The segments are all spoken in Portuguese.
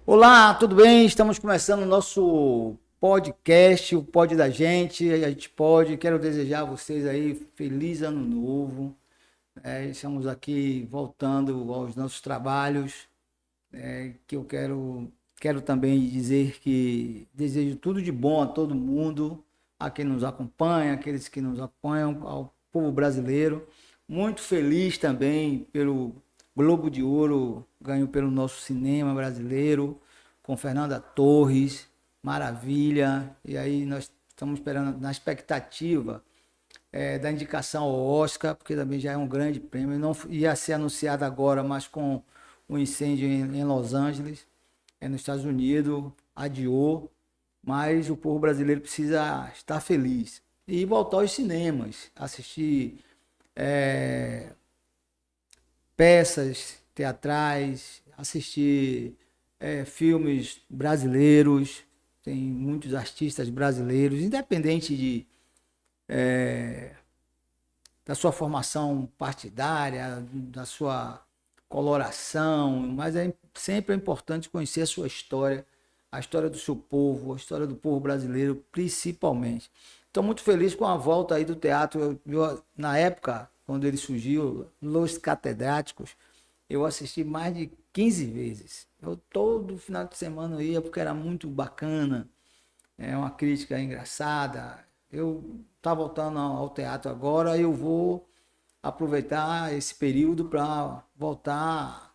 Olá, tudo bem? Estamos começando o nosso podcast, o Pod da Gente. A gente pode. Quero desejar a vocês aí feliz ano novo. Estamos aqui voltando aos nossos trabalhos. Que eu quero também dizer que desejo tudo de bom a todo mundo, a quem nos acompanha, aqueles que nos acompanham, ao povo brasileiro. Muito feliz também pelo Globo de Ouro, ganho pelo nosso cinema brasileiro, com Fernanda Torres, maravilha. E aí nós estamos esperando, na expectativa da indicação ao Oscar, porque também já é um grande prêmio. Não ia ser anunciado agora, mas com o incêndio em Los Angeles, nos Estados Unidos, adiou. Mas o povo brasileiro precisa estar feliz e voltar aos cinemas, assistir peças teatrais, assistir filmes brasileiros. Tem muitos artistas brasileiros, independente da sua formação partidária, da sua coloração, mas sempre é importante conhecer a sua história, a história do seu povo, a história do povo brasileiro, principalmente. Estou muito feliz com a volta aí do teatro. Na época, quando ele surgiu, Los Catedráticos, eu assisti mais de 15 vezes. Eu todo final de semana ia porque era muito bacana, é uma crítica engraçada. Eu tá voltando ao teatro agora, eu vou aproveitar esse período para voltar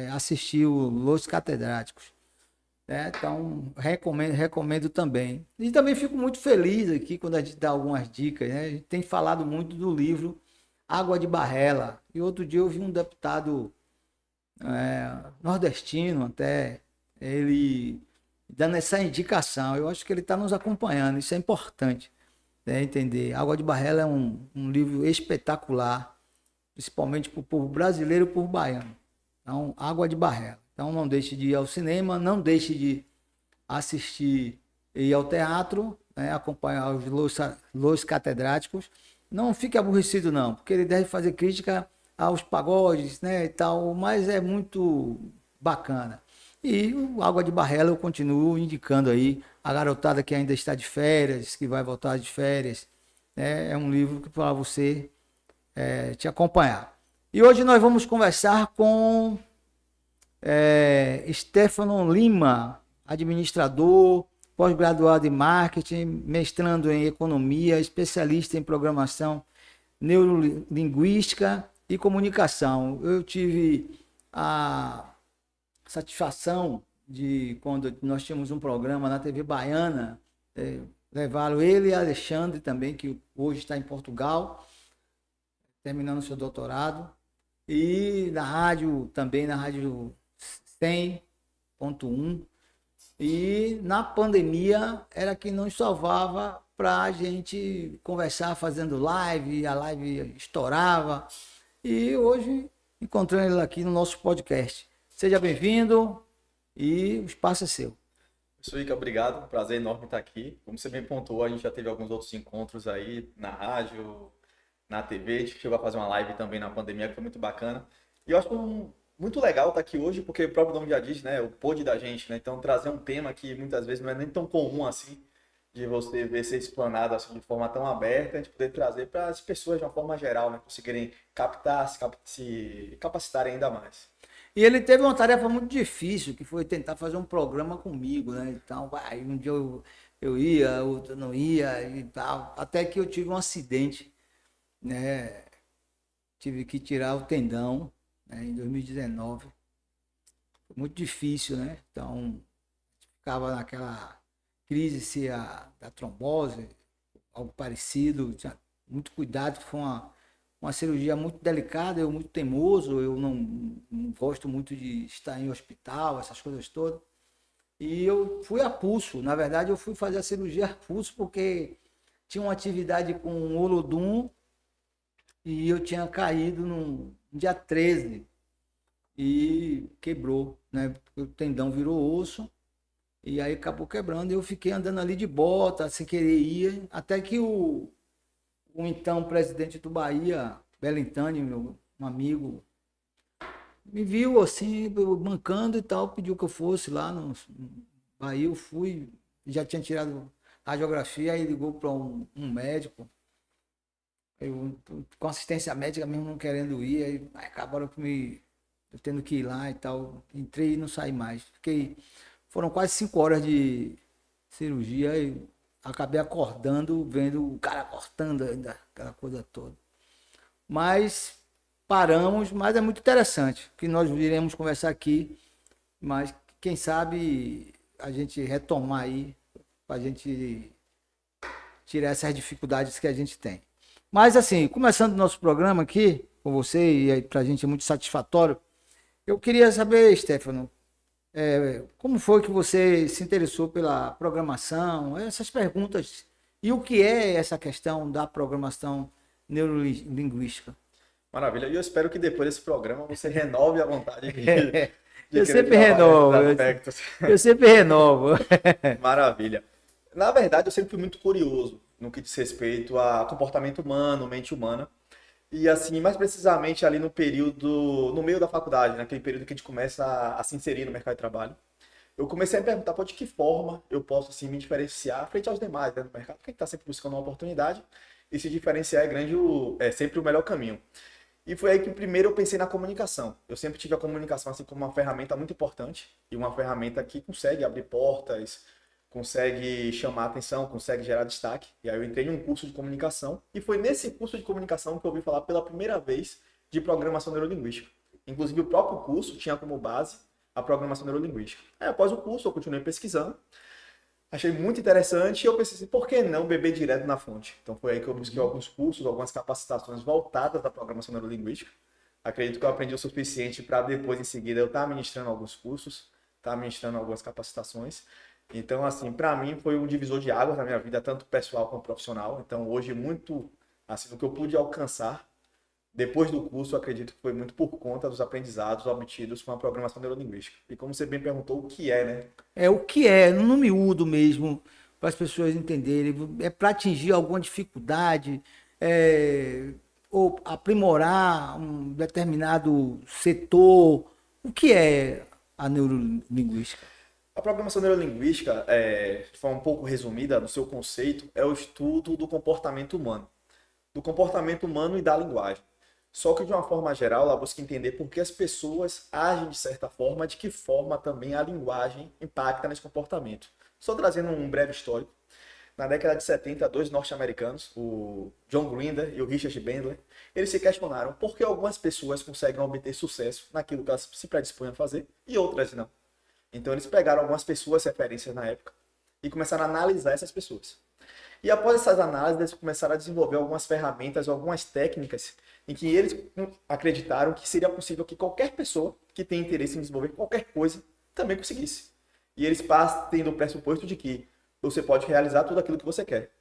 a assistir o Los Catedráticos. Então, recomendo também. E também fico muito feliz aqui quando a gente dá algumas dicas, né? A gente tem falado muito do livro Água de Barrela. E outro dia eu vi um deputado nordestino até, ele dando essa indicação. Eu acho que ele está nos acompanhando, isso é importante, né, entender. Água de Barrela é um livro espetacular, principalmente para o povo brasileiro e para o baiano. Então, Água de Barrela. Então, não deixe de ir ao cinema, não deixe de assistir e ir ao teatro, né, acompanhar Los Catedráticos. Não fique aborrecido, não, porque ele deve fazer crítica aos pagodes, né, e tal, mas é muito bacana. E o Água de Barrela eu continuo indicando aí a garotada que ainda está de férias, que vai voltar de férias, né, é um livro que para você te acompanhar. E hoje nós vamos conversar com Stefano Lima, administrador, pós-graduado em marketing, mestrando em economia, especialista em programação neurolinguística e comunicação. Eu tive a satisfação de, quando nós tínhamos um programa na TV Baiana, levá-lo, ele e Alexandre também, que hoje está em Portugal, terminando seu doutorado, e na rádio também, na rádio 100.1. E na pandemia era que nos salvava para a gente conversar fazendo live, a live estourava. E hoje encontrando ele aqui no nosso podcast. Seja bem-vindo e o espaço é seu. Suíca, obrigado. Prazer enorme estar aqui. Como você bem pontuou, a gente já teve alguns outros encontros aí na rádio, na TV. A gente chegou a fazer uma live também na pandemia, que foi muito bacana. E eu acho muito legal estar aqui hoje, porque o próprio nome já diz, né? O pod da gente, né? Então, trazer um tema que muitas vezes não é nem tão comum assim, de você ver ser explanado assim, de forma tão aberta, a gente poder trazer para as pessoas de uma forma geral, né? Conseguirem captar, se capacitarem ainda mais. E ele teve uma tarefa muito difícil, que foi tentar fazer um programa comigo, né? Então, um dia eu ia, outro não ia e tal. Até que eu tive um acidente, né? Tive que tirar o tendão, né, em 2019. Foi muito difícil, né? Então, ficava naquela crise se da trombose, algo parecido. Tinha muito cuidado, foi uma cirurgia muito delicada, eu muito teimoso, eu não gosto muito de estar em hospital, essas coisas todas. E eu fui a pulso, na verdade eu fui fazer a cirurgia a pulso porque tinha uma atividade com o Olodum e eu tinha caído no dia 13 e quebrou, né? O tendão virou osso e aí acabou quebrando e eu fiquei andando ali de bota, sem querer ir, até que o então presidente do Bahia, Belintani, meu um amigo, me viu assim, eu mancando e tal, pediu que eu fosse lá no. Aí eu fui, já tinha tirado radiografia, aí ligou para um médico. Eu, com assistência médica mesmo não querendo ir, aí acabaram eu tendo que ir lá e tal. Entrei e não saí mais. Foram quase 5 horas de cirurgia e acabei acordando, vendo o cara cortando ainda, aquela coisa toda. Mas paramos, mas é muito interessante, que nós iremos conversar aqui, mas quem sabe a gente retomar aí, para a gente tirar essas dificuldades que a gente tem. Mas assim, começando o nosso programa aqui com você, e para a gente é muito satisfatório, eu queria saber, Stefano, como foi que você se interessou pela programação, essas perguntas, e o que é essa questão da programação neurolinguística? Maravilha. E eu espero que depois desse programa você renove a vontade de Eu querer sempre trabalhar renovo, nesses aspectos. eu sempre renovo. Maravilha. Na verdade, eu sempre fui muito curioso no que diz respeito a comportamento humano, mente humana. E assim, mais precisamente ali no meio da faculdade, naquele período que a gente começa a se inserir no mercado de trabalho, eu comecei a me perguntar, pô, de que forma eu posso assim, me diferenciar frente aos demais, né, no mercado, porque a gente está sempre buscando uma oportunidade e se diferenciar é sempre o melhor caminho. E foi aí que primeiro eu pensei na comunicação. Eu sempre tive a comunicação assim como uma ferramenta muito importante e uma ferramenta que consegue abrir portas, consegue chamar atenção, consegue gerar destaque. E aí eu entrei em um curso de comunicação e foi nesse curso de comunicação que eu ouvi falar pela primeira vez de programação neurolinguística. Inclusive o próprio curso tinha como base a programação neurolinguística. Aí, após o curso eu continuei pesquisando, achei muito interessante e eu pensei assim, por que não beber direto na fonte? Então foi aí que eu busquei alguns cursos, algumas capacitações voltadas à programação neurolinguística. Acredito que eu aprendi o suficiente para depois, em seguida, eu estar ministrando alguns cursos, estar ministrando algumas capacitações. Então, assim, para mim foi um divisor de águas na minha vida, tanto pessoal como profissional. Então, hoje, muito, assim, do que eu pude alcançar depois do curso, eu acredito que foi muito por conta dos aprendizados obtidos com a programação neurolinguística. E como você bem perguntou, o que é, né? É o que é, no miúdo mesmo, para as pessoas entenderem. É para atingir alguma dificuldade, ou aprimorar um determinado setor. O que é a neurolinguística? A programação neurolinguística, de forma um pouco resumida no seu conceito, é o estudo do comportamento humano. Do comportamento humano e da linguagem. Só que de uma forma geral, ela busca entender por que as pessoas agem de certa forma, de que forma também a linguagem impacta nesse comportamento. Só trazendo um breve histórico. Na década de 70, dois norte-americanos, o John Grinder e o Richard Bandler, eles se questionaram por que algumas pessoas conseguem obter sucesso naquilo que elas se predispõem a fazer e outras não. Então eles pegaram algumas pessoas, referências na época, e começaram a analisar essas pessoas. E após essas análises, eles começaram a desenvolver algumas ferramentas, algumas técnicas, em que eles acreditaram que seria possível que qualquer pessoa que tenha interesse em desenvolver qualquer coisa também conseguisse. E eles partem do pressuposto de que você pode realizar tudo aquilo que você quer.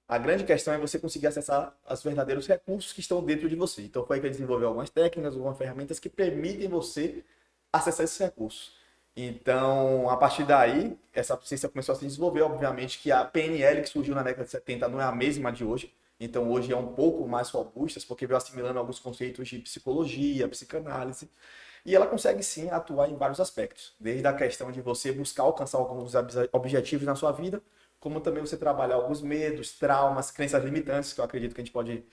A grande questão é você conseguir acessar os verdadeiros recursos que estão dentro de você. Então foi aí que eles desenvolveram algumas técnicas, algumas ferramentas que permitem você acessar esses recursos. Então, a partir daí, essa ciência começou a se desenvolver. Obviamente que a PNL que surgiu na década de 70 não é a mesma de hoje. Então, hoje é um pouco mais robusta, porque veio assimilando alguns conceitos de psicologia, psicanálise. E ela consegue, sim, atuar em vários aspectos. Desde a questão de você buscar alcançar alguns objetivos na sua vida, como também você trabalhar alguns medos, traumas, crenças limitantes, que eu acredito que a gente pode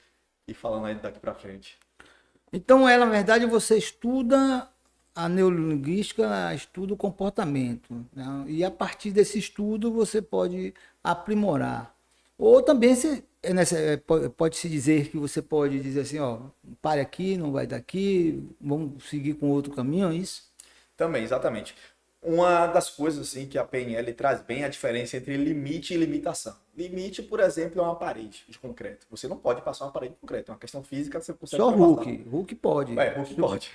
ir falando aí daqui para frente. Então, na verdade, você estuda a neurolinguística, estuda o comportamento, né? E a partir desse estudo você pode aprimorar. Ou também pode-se dizer que você pode dizer assim, ó, pare aqui, não vai daqui, vamos seguir com outro caminho, é isso? Também, exatamente. Uma das coisas assim que a PNL traz bem é a diferença entre limite e limitação. Limite, por exemplo, é uma parede de concreto. Você não pode passar uma parede de concreto. É uma questão física, você consegue Só passar. Hulk pode. Hulk pode.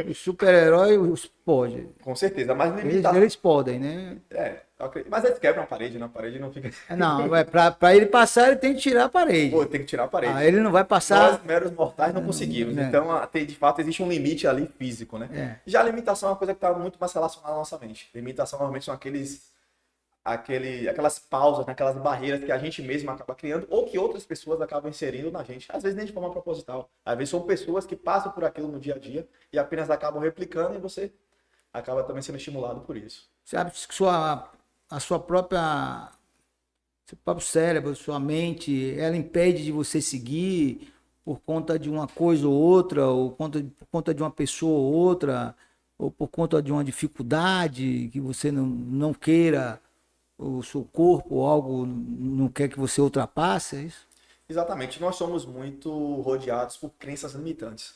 Os super-heróis podem. Com certeza, mas Eles, limitação. eles podem, né? Mas eles quebram a parede, né? A parede não fica. Não, para ele passar, ele tem que tirar a parede. Pô, tem que tirar a parede. Ele não vai passar. Nós, meros mortais, não conseguimos. né? Então, de fato, existe um limite ali físico, né? É. Já a limitação é uma coisa que está muito mais relacionada à nossa mente. Limitação, normalmente, são aquelas pausas, aquelas barreiras que a gente mesmo acaba criando ou que outras pessoas acabam inserindo na gente. Às vezes nem de forma proposital. Às vezes são pessoas que passam por aquilo no dia a dia e apenas acabam replicando e você acaba também sendo estimulado por isso. Você acha que a sua própria, seu próprio cérebro, sua mente, ela impede de você seguir por conta de uma coisa ou outra, ou por conta de uma pessoa ou outra, ou por conta de uma dificuldade que você não queira, o seu corpo ou algo não quer que você ultrapasse, é isso? Exatamente, nós somos muito rodeados por crenças limitantes.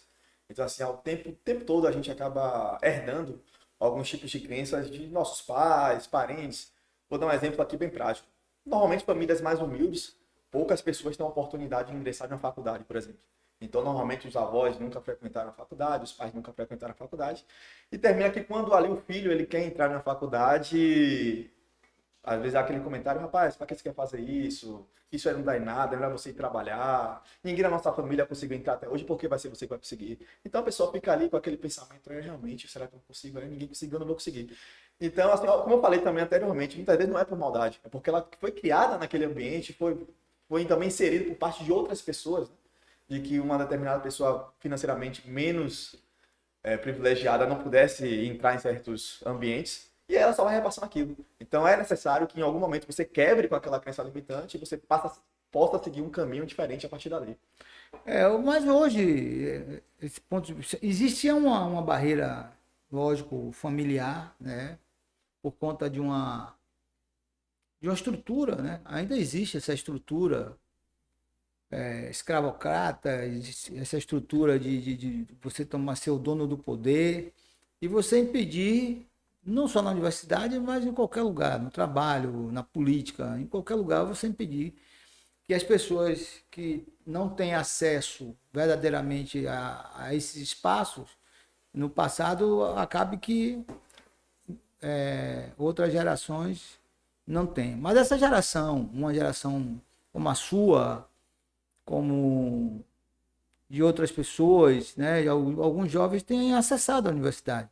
Então, assim, o tempo todo a gente acaba herdando alguns tipos de crenças de nossos pais, parentes. Vou dar um exemplo aqui bem prático. Normalmente, famílias mais humildes, poucas pessoas têm a oportunidade de ingressar na faculdade, por exemplo. Então, normalmente, os avós nunca frequentaram a faculdade, os pais nunca frequentaram a faculdade. E termina que quando ali o filho ele quer entrar na faculdade, às vezes há aquele comentário, rapaz, para que você quer fazer isso? Isso aí não dá em nada, é melhor você ir trabalhar. Ninguém da nossa família conseguiu entrar até hoje, porque vai ser você que vai conseguir. Então a pessoa fica ali com aquele pensamento, realmente, será que eu consigo? Ninguém conseguiu, eu não vou conseguir. Então, assim, como eu falei também anteriormente, muitas vezes não é por maldade, é porque ela foi criada naquele ambiente, foi também inserida por parte de outras pessoas, né? De que uma determinada pessoa financeiramente menos privilegiada não pudesse entrar em certos ambientes. E ela só vai repassando aquilo. Então é necessário que em algum momento você quebre com aquela crença limitante e você possa seguir um caminho diferente a partir dali. Mas hoje, esse ponto de vista, existia uma barreira, lógico, familiar, né? Por conta de uma estrutura, né? Ainda existe essa estrutura escravocrata, existe essa estrutura de você tomar ser o dono do poder e você impedir, não só na universidade, mas em qualquer lugar, no trabalho, na política, em qualquer lugar você impedir que as pessoas que não têm acesso verdadeiramente a esses espaços, no passado, acabe que outras gerações não têm. Mas essa geração, uma geração como a sua, como de outras pessoas, né? Alguns jovens têm acessado à universidade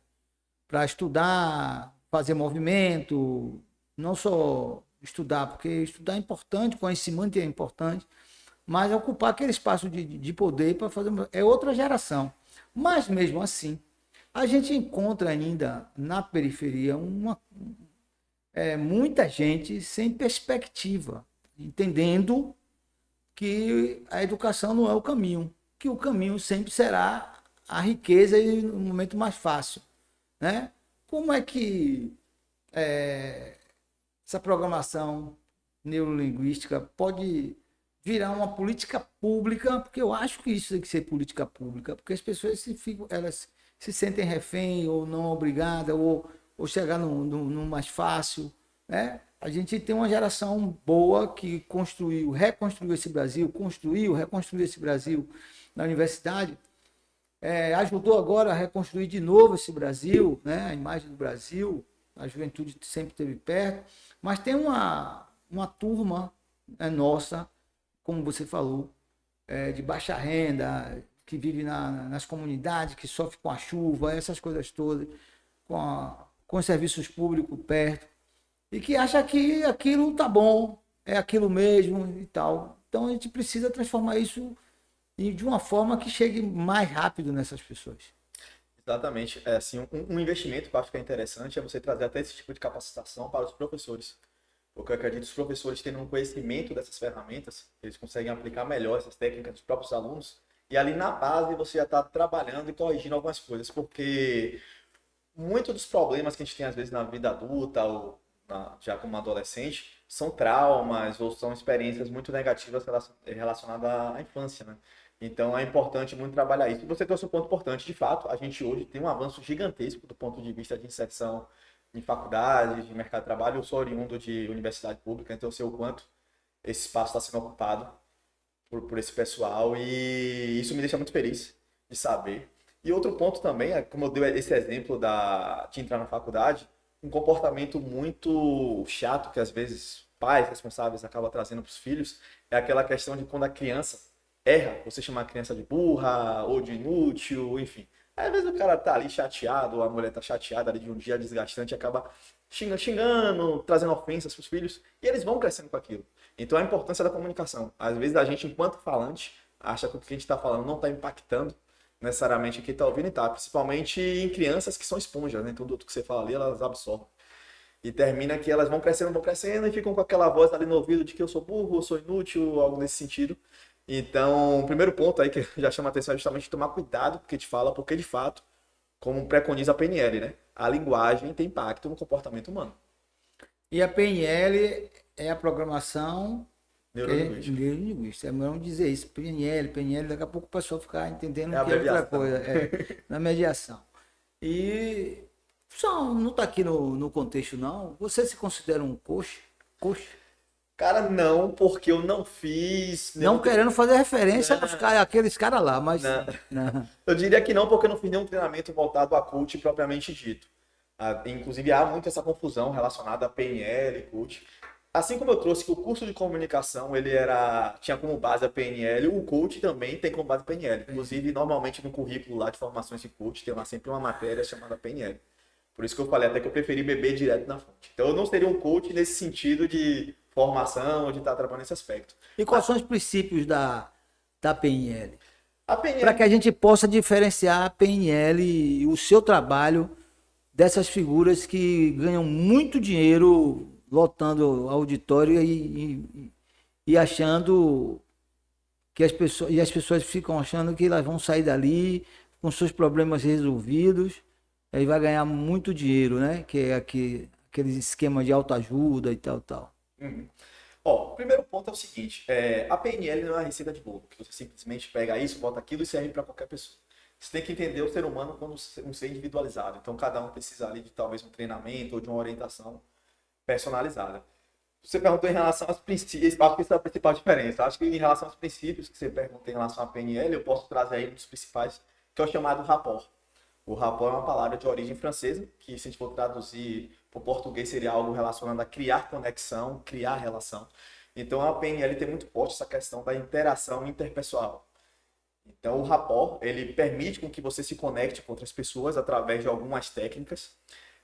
para estudar, fazer movimento, não só estudar, porque estudar é importante, conhecimento é importante, mas ocupar aquele espaço de poder para fazer. É outra geração. Mas mesmo assim, a gente encontra ainda na periferia muita gente sem perspectiva, entendendo que a educação não é o caminho, que o caminho sempre será a riqueza e o momento mais fácil, né? Como é que essa programação neurolinguística pode virar uma política pública? Porque eu acho que isso tem que ser política pública, porque as pessoas elas se sentem refém ou não obrigadas ou chegar no mais fácil, né? A gente tem uma geração boa que reconstruiu esse Brasil, reconstruiu esse Brasil na universidade, ajudou agora a reconstruir de novo esse Brasil, né? A imagem do Brasil, a juventude sempre esteve perto, mas tem uma turma nossa, como você falou, de baixa renda, que vive nas comunidades, que sofre com a chuva, essas coisas todas, com os serviços públicos perto, e que acha que aquilo tá bom, é aquilo mesmo e tal. Então a gente precisa transformar isso de uma forma que chegue mais rápido nessas pessoas. Exatamente. É, assim, um investimento que eu acho que é interessante é você trazer até esse tipo de capacitação para os professores. Porque eu acredito que os professores tendo um conhecimento dessas ferramentas, eles conseguem aplicar melhor essas técnicas dos próprios alunos. E ali na base você já está trabalhando e corrigindo algumas coisas. Porque muitos dos problemas que a gente tem às vezes na vida adulta ou já como adolescente são traumas ou são experiências muito negativas relacionadas à infância, né? Então é importante muito trabalhar isso. E você trouxe um ponto importante. De fato, a gente hoje tem um avanço gigantesco do ponto de vista de inserção em faculdades, de mercado de trabalho. Eu sou oriundo de universidade pública, então eu sei o quanto esse espaço está sendo ocupado por esse pessoal e isso me deixa muito feliz de saber. E outro ponto também, como eu dei esse exemplo de entrar na faculdade, um comportamento muito chato que às vezes pais responsáveis acabam trazendo para os filhos é aquela questão de quando a criança erra, você chama a criança de burra ou de inútil, enfim. Às vezes o cara tá ali chateado, ou a mulher tá chateada ali de um dia desgastante, acaba xingando, trazendo ofensas pros filhos, e eles vão crescendo com aquilo. Então a importância da comunicação. Às vezes a gente, enquanto falante, acha que o que a gente está falando não está impactando necessariamente quem está ouvindo, e tá. Principalmente em crianças que são esponjas, né? Então tudo que você fala ali, elas absorvem. E termina que elas vão crescendo e ficam com aquela voz ali no ouvido de que eu sou burro, eu sou inútil, algo nesse sentido. Então, o primeiro ponto aí que já chama a atenção é justamente tomar cuidado com o que te fala, porque de fato, como preconiza a PNL, né? A linguagem tem impacto no comportamento humano. E a PNL é a programação Neurolinguística. neurolinguística. É melhor dizer isso, PNL, daqui a pouco o pessoal ficar entendendo É a que é outra abreviação. coisa, na mediação. E só não está aqui no contexto, não. Você se considera um coach? Coach? Cara, não, porque eu não fiz Não nenhum querendo fazer referência Não. àqueles caras lá, mas. Não. Não. Eu diria que não, porque eu não fiz nenhum treinamento voltado a coach propriamente dito. Inclusive, há muito essa confusão relacionada a PNL e coach. Assim como eu trouxe que o curso de comunicação tinha como base a PNL, o coach também tem como base a PNL. Inclusive, normalmente no currículo lá de formações de coach tem lá sempre uma matéria chamada PNL. Por isso que eu falei até que eu preferi beber direto na fonte. Então, eu não seria um coach nesse sentido de formação, de estar trabalhando nesse aspecto. E quais são os princípios da PNL? A Para PNL que a gente possa diferenciar a PNL e o seu trabalho dessas figuras que ganham muito dinheiro lotando auditório e achando que as pessoas ficam achando que elas vão sair dali com seus problemas resolvidos, aí vai ganhar muito dinheiro, né? Que é aquele esquema de autoajuda e tal. Uhum. Ó, o primeiro ponto é o seguinte, a PNL não é uma receita de bolo, que você simplesmente pega isso, bota aquilo e serve para qualquer pessoa. Você tem que entender o ser humano como um ser individualizado. Então, cada um precisa ali de talvez um treinamento ou de uma orientação personalizada. Você perguntou em relação aos princípios, acho que essa é a principal diferença. Acho que em relação aos princípios que você perguntou em relação à PNL, eu posso trazer aí um dos principais, que é o chamado rapport. O rapport é uma palavra de origem francesa, que se a gente for traduzir para o português seria algo relacionado a criar conexão, criar relação. Então a PNL tem muito forte essa questão da interação interpessoal. Então o rapport, ele permite com que você se conecte com outras pessoas através de algumas técnicas.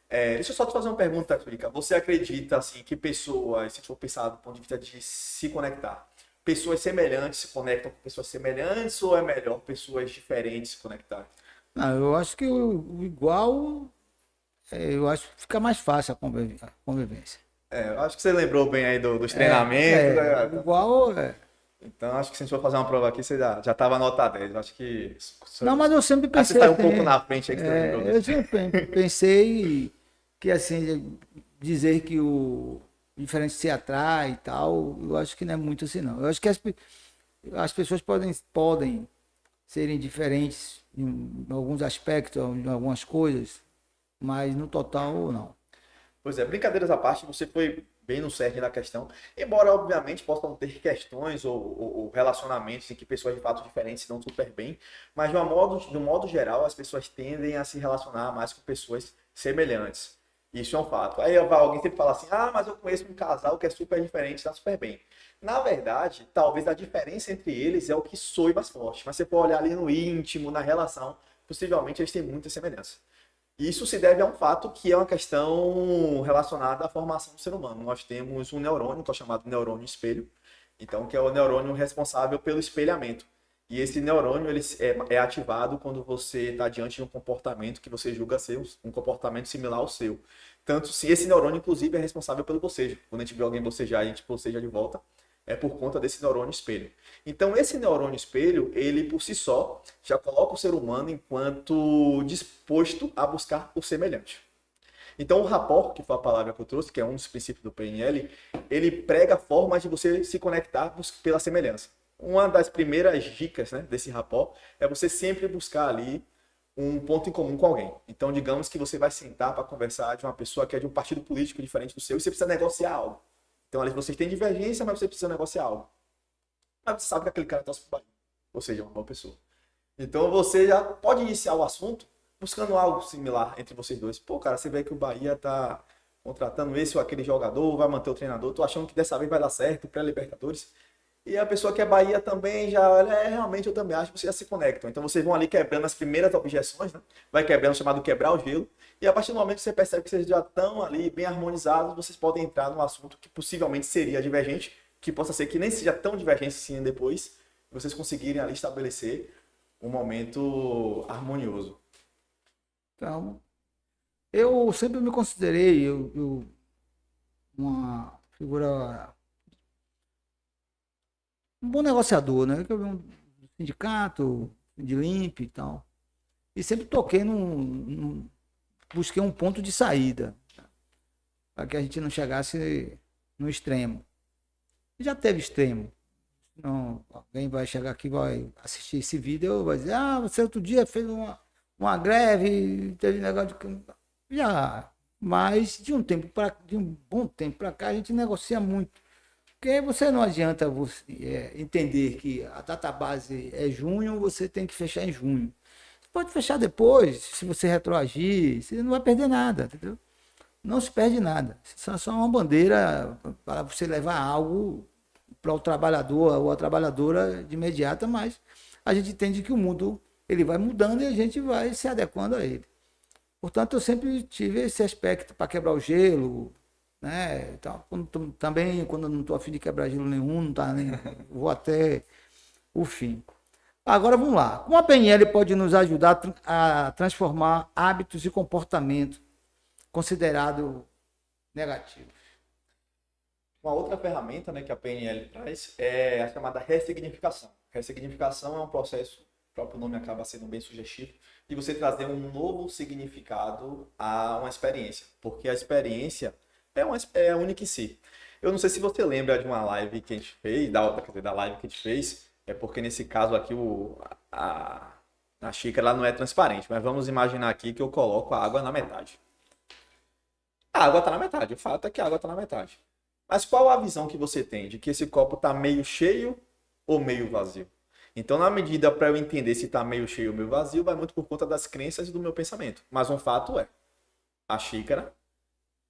Deixa eu só te fazer uma pergunta, Flica. Você acredita assim, que pessoas, se a gente for pensar do ponto de vista de se conectar, pessoas semelhantes se conectam com pessoas semelhantes ou é melhor pessoas diferentes se conectarem? Não, eu acho que o igual, eu acho que fica mais fácil a convivência. Eu acho que você lembrou bem aí dos treinamentos. Né? Igual Então, acho que se a gente for fazer uma prova aqui, você já estava nota 10. Eu acho que. Não, mas eu sempre Acho que pensei você saiu um assim, pouco na frente aí que você lembrou eu disso. sempre pensei que assim, dizer que o diferente se atrai e tal, eu acho que não é muito assim não. Eu acho que as pessoas podem serem diferentes em alguns aspectos, em algumas coisas, mas no total não. Pois é, brincadeiras à parte, você foi bem no cerne da questão. Embora, obviamente, possam ter questões ou relacionamentos em que pessoas de fato diferentes se dão super bem, mas de um modo geral, as pessoas tendem a se relacionar mais com pessoas semelhantes. Isso é um fato. Aí alguém sempre fala assim, mas eu conheço um casal que é super diferente, está super bem. Na verdade, talvez a diferença entre eles é o que soe mais forte. Mas você pode olhar ali no íntimo, na relação, possivelmente eles têm muita semelhança. Isso se deve a um fato que é uma questão relacionada à formação do ser humano. Nós temos um neurônio, que é chamado neurônio espelho, então que é o neurônio responsável pelo espelhamento. E esse neurônio ele é ativado quando você está diante de um comportamento que você julga ser um comportamento similar ao seu. Tanto se esse neurônio, inclusive, é responsável pelo bocejo. Quando a gente vê alguém bocejar e a gente boceja de volta, é por conta desse neurônio espelho. Então, esse neurônio espelho, ele por si só, já coloca o ser humano enquanto disposto a buscar o semelhante. Então, o rapport, que foi a palavra que eu trouxe, que é um dos princípios do PNL, ele prega formas de você se conectar pela semelhança. Uma das primeiras dicas, né, desse rapport é você sempre buscar ali um ponto em comum com alguém. Então, digamos que você vai sentar para conversar de uma pessoa que é de um partido político diferente do seu e você precisa negociar algo. Então, ali vocês têm divergência, mas você precisa negociar algo. Mas você sabe que aquele cara torce pro Bahia. Ou seja, é uma boa pessoa. Então, você já pode iniciar o assunto buscando algo similar entre vocês dois. Pô, cara, você vê que o Bahia tá contratando esse ou aquele jogador, vai manter o treinador. Tô achando que dessa vez vai dar certo, pré-Libertadores. E a pessoa que é Bahia também já olha, realmente eu também acho que vocês já se conectam. Então vocês vão ali quebrando as primeiras objeções, né? Vai quebrando o chamado quebrar o gelo. E a partir do momento que você percebe que vocês já estão ali bem harmonizados, vocês podem entrar num assunto que possivelmente seria divergente, que possa ser que nem seja tão divergente assim depois, vocês conseguirem ali estabelecer um momento harmonioso. Então, eu sempre me considerei uma figura, um bom negociador, né? Que eu venho do sindicato, de limpe e tal. E sempre toquei busquei um ponto de saída, para que a gente não chegasse no extremo. Já teve extremo. Não, alguém vai chegar aqui, vai assistir esse vídeo, vai dizer, você outro dia fez uma greve, teve negócio de. Já. Mas de um bom tempo para cá, a gente negocia muito. Porque você não adianta entender que a database é junho, você tem que fechar em junho. Você pode fechar depois, se você retroagir, você não vai perder nada, entendeu? Não se perde nada. Isso é só uma bandeira para você levar algo para o trabalhador ou a trabalhadora de imediata, mas a gente entende que o mundo ele vai mudando e a gente vai se adequando a ele. Portanto, eu sempre tive esse aspecto para quebrar o gelo, né? Então, também quando eu não estou afim de quebrar gelo nenhum, não tá nem, vou até o fim. Agora vamos lá. Como a PNL pode nos ajudar a transformar hábitos e comportamento considerado negativos? Uma outra ferramenta, né, que a PNL traz é a chamada ressignificação. Ressignificação é um processo, o próprio nome acaba sendo bem sugestivo, de você trazer um novo significado a uma experiência, porque a experiência é única em si. Eu não sei se você lembra de uma live que a gente fez, da live que a gente fez, é porque nesse caso aqui a xícara ela não é transparente, mas vamos imaginar aqui que eu coloco a água na metade. A água está na metade, o fato é que a água está na metade. Mas qual a visão que você tem de que esse copo está meio cheio ou meio vazio? Então, na medida para eu entender se está meio cheio ou meio vazio, vai muito por conta das crenças e do meu pensamento. Mas um fato é, a xícara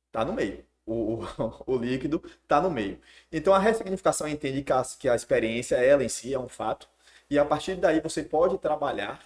está no meio. O líquido está no meio. Então, a ressignificação entende que a experiência, ela em si, é um fato. E a partir daí, você pode trabalhar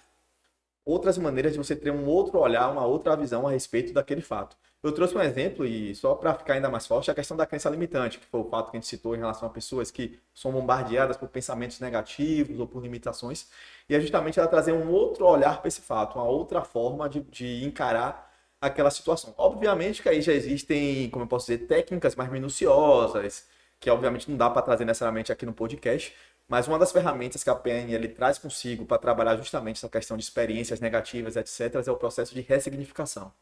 outras maneiras de você ter um outro olhar, uma outra visão a respeito daquele fato. Eu trouxe um exemplo, e só para ficar ainda mais forte, a questão da crença limitante, que foi o fato que a gente citou em relação a pessoas que são bombardeadas por pensamentos negativos ou por limitações, e é justamente ela trazer um outro olhar para esse fato, uma outra forma de encarar aquela situação. Obviamente que aí já existem, como eu posso dizer, técnicas mais minuciosas, que obviamente não dá para trazer necessariamente aqui no podcast, mas uma das ferramentas que a PNL traz consigo para trabalhar justamente essa questão de experiências negativas, etc., é o processo de ressignificação.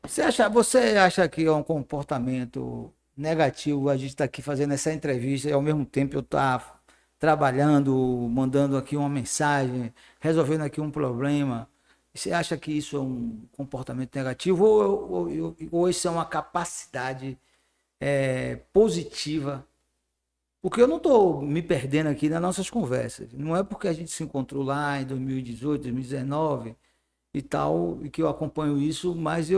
Você acha que é um comportamento negativo a gente estar aqui fazendo essa entrevista e ao mesmo tempo eu estar trabalhando, mandando aqui uma mensagem, resolvendo aqui um problema? Você acha que isso é um comportamento negativo ou isso é uma capacidade positiva? Porque eu não estou me perdendo aqui nas nossas conversas. Não é porque a gente se encontrou lá em 2018, 2019 e tal, e que eu acompanho isso, mas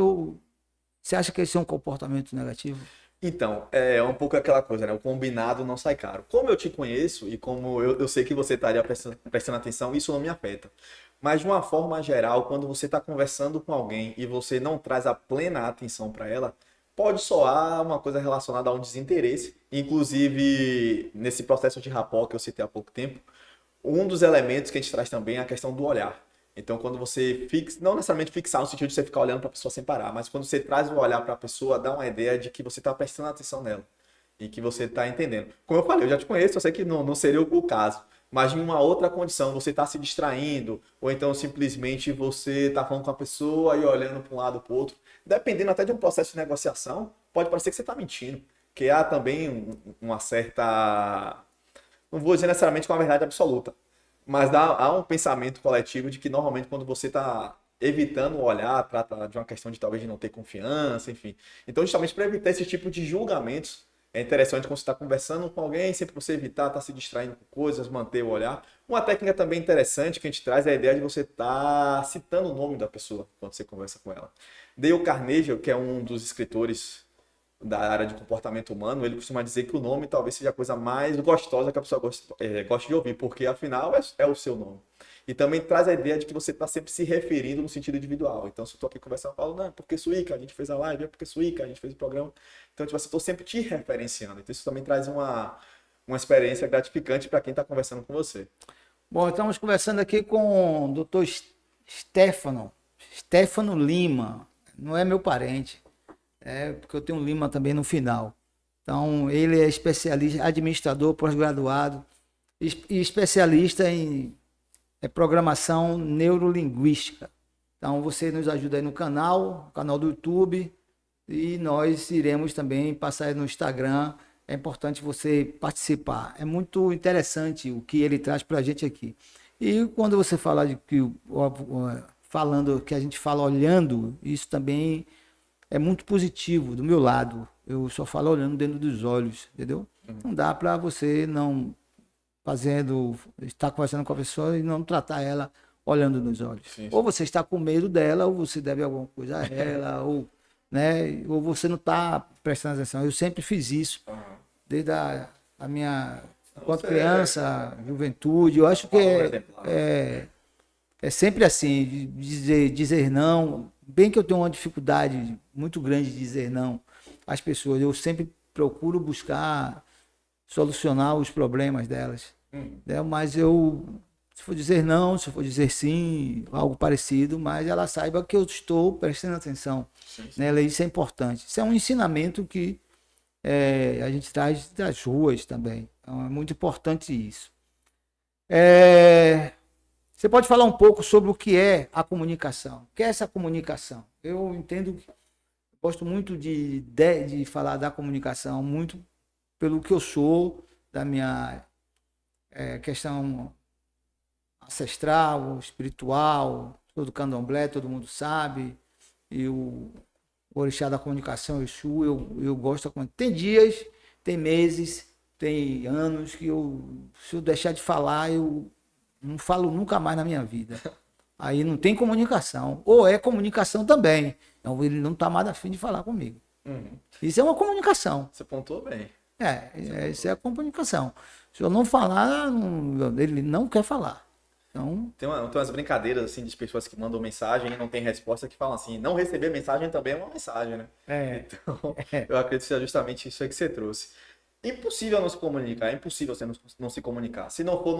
você acha que esse é um comportamento negativo? Então, é um pouco aquela coisa, né? O combinado não sai caro. Como eu te conheço e como eu sei que você estaria prestando atenção, isso não me afeta. Mas de uma forma geral, quando você está conversando com alguém e você não traz a plena atenção para ela, pode soar uma coisa relacionada a um desinteresse. Inclusive, nesse processo de rapport que eu citei há pouco tempo, um dos elementos que a gente traz também é a questão do olhar. Então, quando você fixa, não necessariamente fixar no sentido de você ficar olhando para a pessoa sem parar, mas quando você traz o olhar para a pessoa, dá uma ideia de que você está prestando atenção nela e que você está entendendo. Como eu falei, eu já te conheço, eu sei que não seria o caso, mas em uma outra condição, você está se distraindo, ou então simplesmente você está falando com a pessoa e olhando para um lado para o outro, dependendo até de um processo de negociação, pode parecer que você está mentindo, que há também uma certa, não vou dizer necessariamente com a verdade absoluta, mas há um pensamento coletivo de que normalmente quando você está evitando o olhar, trata de uma questão de talvez de não ter confiança, enfim. Então, justamente para evitar esse tipo de julgamentos, é interessante quando você está conversando com alguém, sempre você evitar estar se distraindo com coisas, manter o olhar. Uma técnica também interessante que a gente traz é a ideia de você estar citando o nome da pessoa quando você conversa com ela. Dale Carnegie, que é um dos escritores da área de comportamento humano, ele costuma dizer que o nome talvez seja a coisa mais gostosa que a pessoa gosta de ouvir, porque afinal é o seu nome. E também traz a ideia de que você está sempre se referindo no sentido individual. Então, se eu estou aqui conversando, eu falo, não, porque Suíca, a gente fez a live, é porque Suíca, a gente fez o programa. Então, tipo, assim, eu estou sempre te referenciando. Então, isso também traz uma experiência gratificante para quem está conversando com você. Bom, estamos conversando aqui com o doutor Stefano Lima. Não é meu parente, porque eu tenho Lima também no final. Então, ele é especialista, administrador, pós-graduado e especialista em programação neurolinguística. Então, você nos ajuda aí no canal do YouTube, e nós iremos também passar aí no Instagram. É importante você participar. É muito interessante o que ele traz para a gente aqui. E quando você fala de que falando que a gente fala olhando, isso também é muito positivo do meu lado. Eu só falo olhando dentro dos olhos, entendeu? Não dá para você não estar conversando com a pessoa e não tratar ela olhando nos olhos. Sim. Ou você está com medo dela, ou você deve alguma coisa a ela, ou, né, ou você não está prestando atenção. Eu sempre fiz isso, desde a minha enquanto criança, juventude. Eu acho que é sempre assim, dizer não. Bem que eu tenho uma dificuldade muito grande de dizer não às pessoas. Eu sempre procuro buscar solucionar os problemas delas. Né? Mas se for dizer não, se for dizer sim, algo parecido, mas ela saiba que eu estou prestando atenção nela. Isso é importante. Isso é um ensinamento que a gente traz das ruas também. Então, é muito importante isso. Você pode falar um pouco sobre o que é a comunicação? O que é essa comunicação? Eu entendo, gosto muito de falar da comunicação, muito pelo que eu sou, da minha questão ancestral, espiritual, sou do candomblé, todo mundo sabe, e o orixá da comunicação, Exu, eu gosto. Tem dias, tem meses, tem anos que se eu deixar de falar, eu não falo nunca mais na minha vida. Aí não tem comunicação. Ou é comunicação também. Então ele não está mais a fim de falar comigo. Isso é uma comunicação. Você pontuou bem. Isso é a comunicação. Se eu não falar, ele não quer falar. Então... Tem umas brincadeiras assim de pessoas que mandam mensagem e não tem resposta, que falam assim, não receber mensagem também é uma mensagem, né? Então, eu acredito que seja justamente isso aí que você trouxe. Impossível não se comunicar, é impossível você não se comunicar. Se não for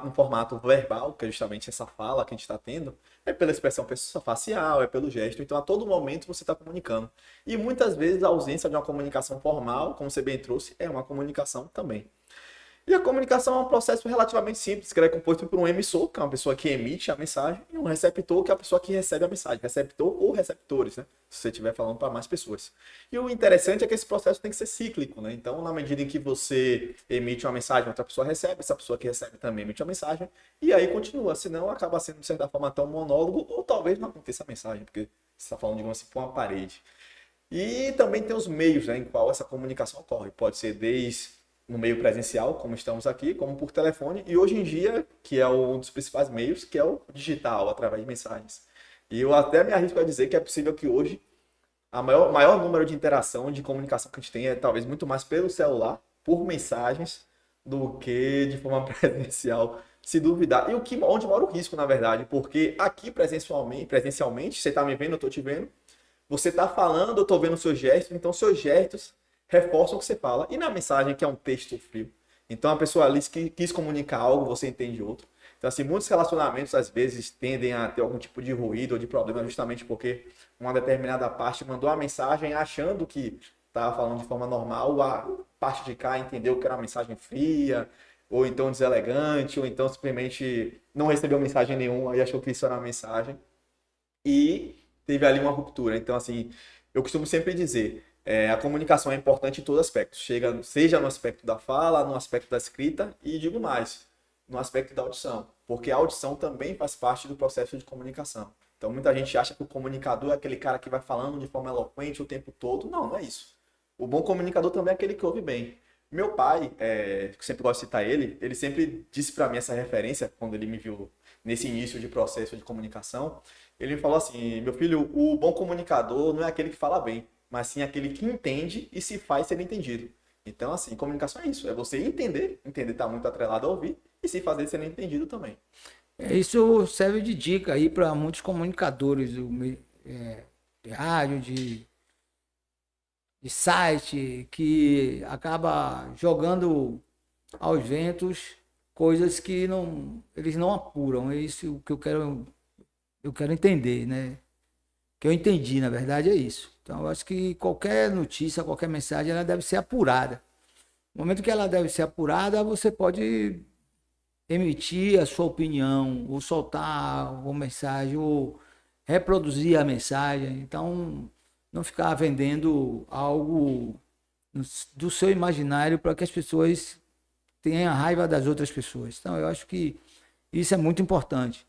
no formato verbal, que é justamente essa fala que a gente está tendo, é pela expressão facial, é pelo gesto. Então, a todo momento você está comunicando. E muitas vezes a ausência de uma comunicação formal, como você bem trouxe, é uma comunicação também. E a comunicação é um processo relativamente simples, que é composto por um emissor, que é uma pessoa que emite a mensagem, e um receptor, que é a pessoa que recebe a mensagem. Receptor ou receptores, né? Se você estiver falando para mais pessoas. E o interessante é que esse processo tem que ser cíclico, né? Então, na medida em que você emite uma mensagem, outra pessoa recebe, essa pessoa que recebe também emite uma mensagem, e aí continua. Senão, acaba sendo, de certa forma, até um monólogo, ou talvez não aconteça a mensagem, porque você está falando, digamos assim, por uma parede. E também tem os meios, né, em qual essa comunicação ocorre. Pode ser desde no meio presencial, como estamos aqui, como por telefone, e hoje em dia, que é um dos principais meios, que é o digital, através de mensagens. E eu até me arrisco a dizer que é possível que hoje o maior número de interação, de comunicação que a gente tem é talvez muito mais pelo celular, por mensagens, do que de forma presencial, se duvidar. E onde mora o risco, na verdade, porque aqui presencialmente, você está me vendo, eu estou te vendo, você está falando, eu estou vendo os seus gestos, então seus gestos reforçam o que você fala. E na mensagem, que é um texto frio. Então a pessoa ali quis comunicar algo, você entende outro. Então, assim, muitos relacionamentos às vezes tendem a ter algum tipo de ruído ou de problema justamente porque uma determinada parte mandou a mensagem achando que estava falando de forma normal, a parte de cá entendeu que era uma mensagem fria, ou então deselegante, ou então simplesmente não recebeu mensagem nenhuma e achou que isso era uma mensagem. E teve ali uma ruptura. Então, assim, eu costumo sempre dizer, a comunicação é importante em todos os aspectos, seja no aspecto da fala, no aspecto da escrita e, digo mais, no aspecto da audição, porque a audição também faz parte do processo de comunicação. Então, muita gente acha que o comunicador é aquele cara que vai falando de forma eloquente o tempo todo. Não, não é isso. O bom comunicador também é aquele que ouve bem. Meu pai, que sempre gosto de citar ele sempre disse para mim essa referência, quando ele me viu nesse início de processo de comunicação. Ele me falou assim, meu filho, o bom comunicador não é aquele que fala bem, mas sim aquele que entende e se faz ser entendido. Então, assim, comunicação é isso, é você entender está muito atrelado a ouvir, e se fazer ser entendido também. Isso serve de dica aí para muitos comunicadores de rádio, de site, que acaba jogando aos ventos coisas que eles não apuram. É isso que eu quero entender, né? Que eu entendi, na verdade, é isso. Então, eu acho que qualquer notícia, qualquer mensagem, ela deve ser apurada. No momento que ela deve ser apurada, você pode emitir a sua opinião, ou soltar uma mensagem, ou reproduzir a mensagem. Então, não ficar vendendo algo do seu imaginário para que as pessoas tenham a raiva das outras pessoas. Então, eu acho que isso é muito importante.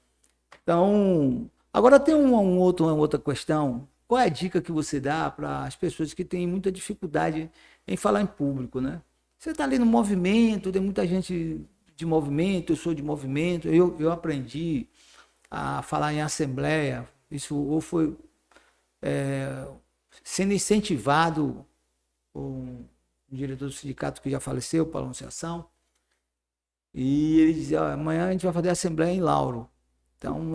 Então, agora tem uma outra questão. Qual é a dica que você dá para as pessoas que têm muita dificuldade em falar em público, né? Você está ali no movimento, tem muita gente de movimento, eu sou de movimento, eu aprendi a falar em assembleia, isso ou foi sendo incentivado por um diretor do sindicato que já faleceu, Paulo Anunciação, e ele dizia, ó, amanhã a gente vai fazer assembleia em Lauro, então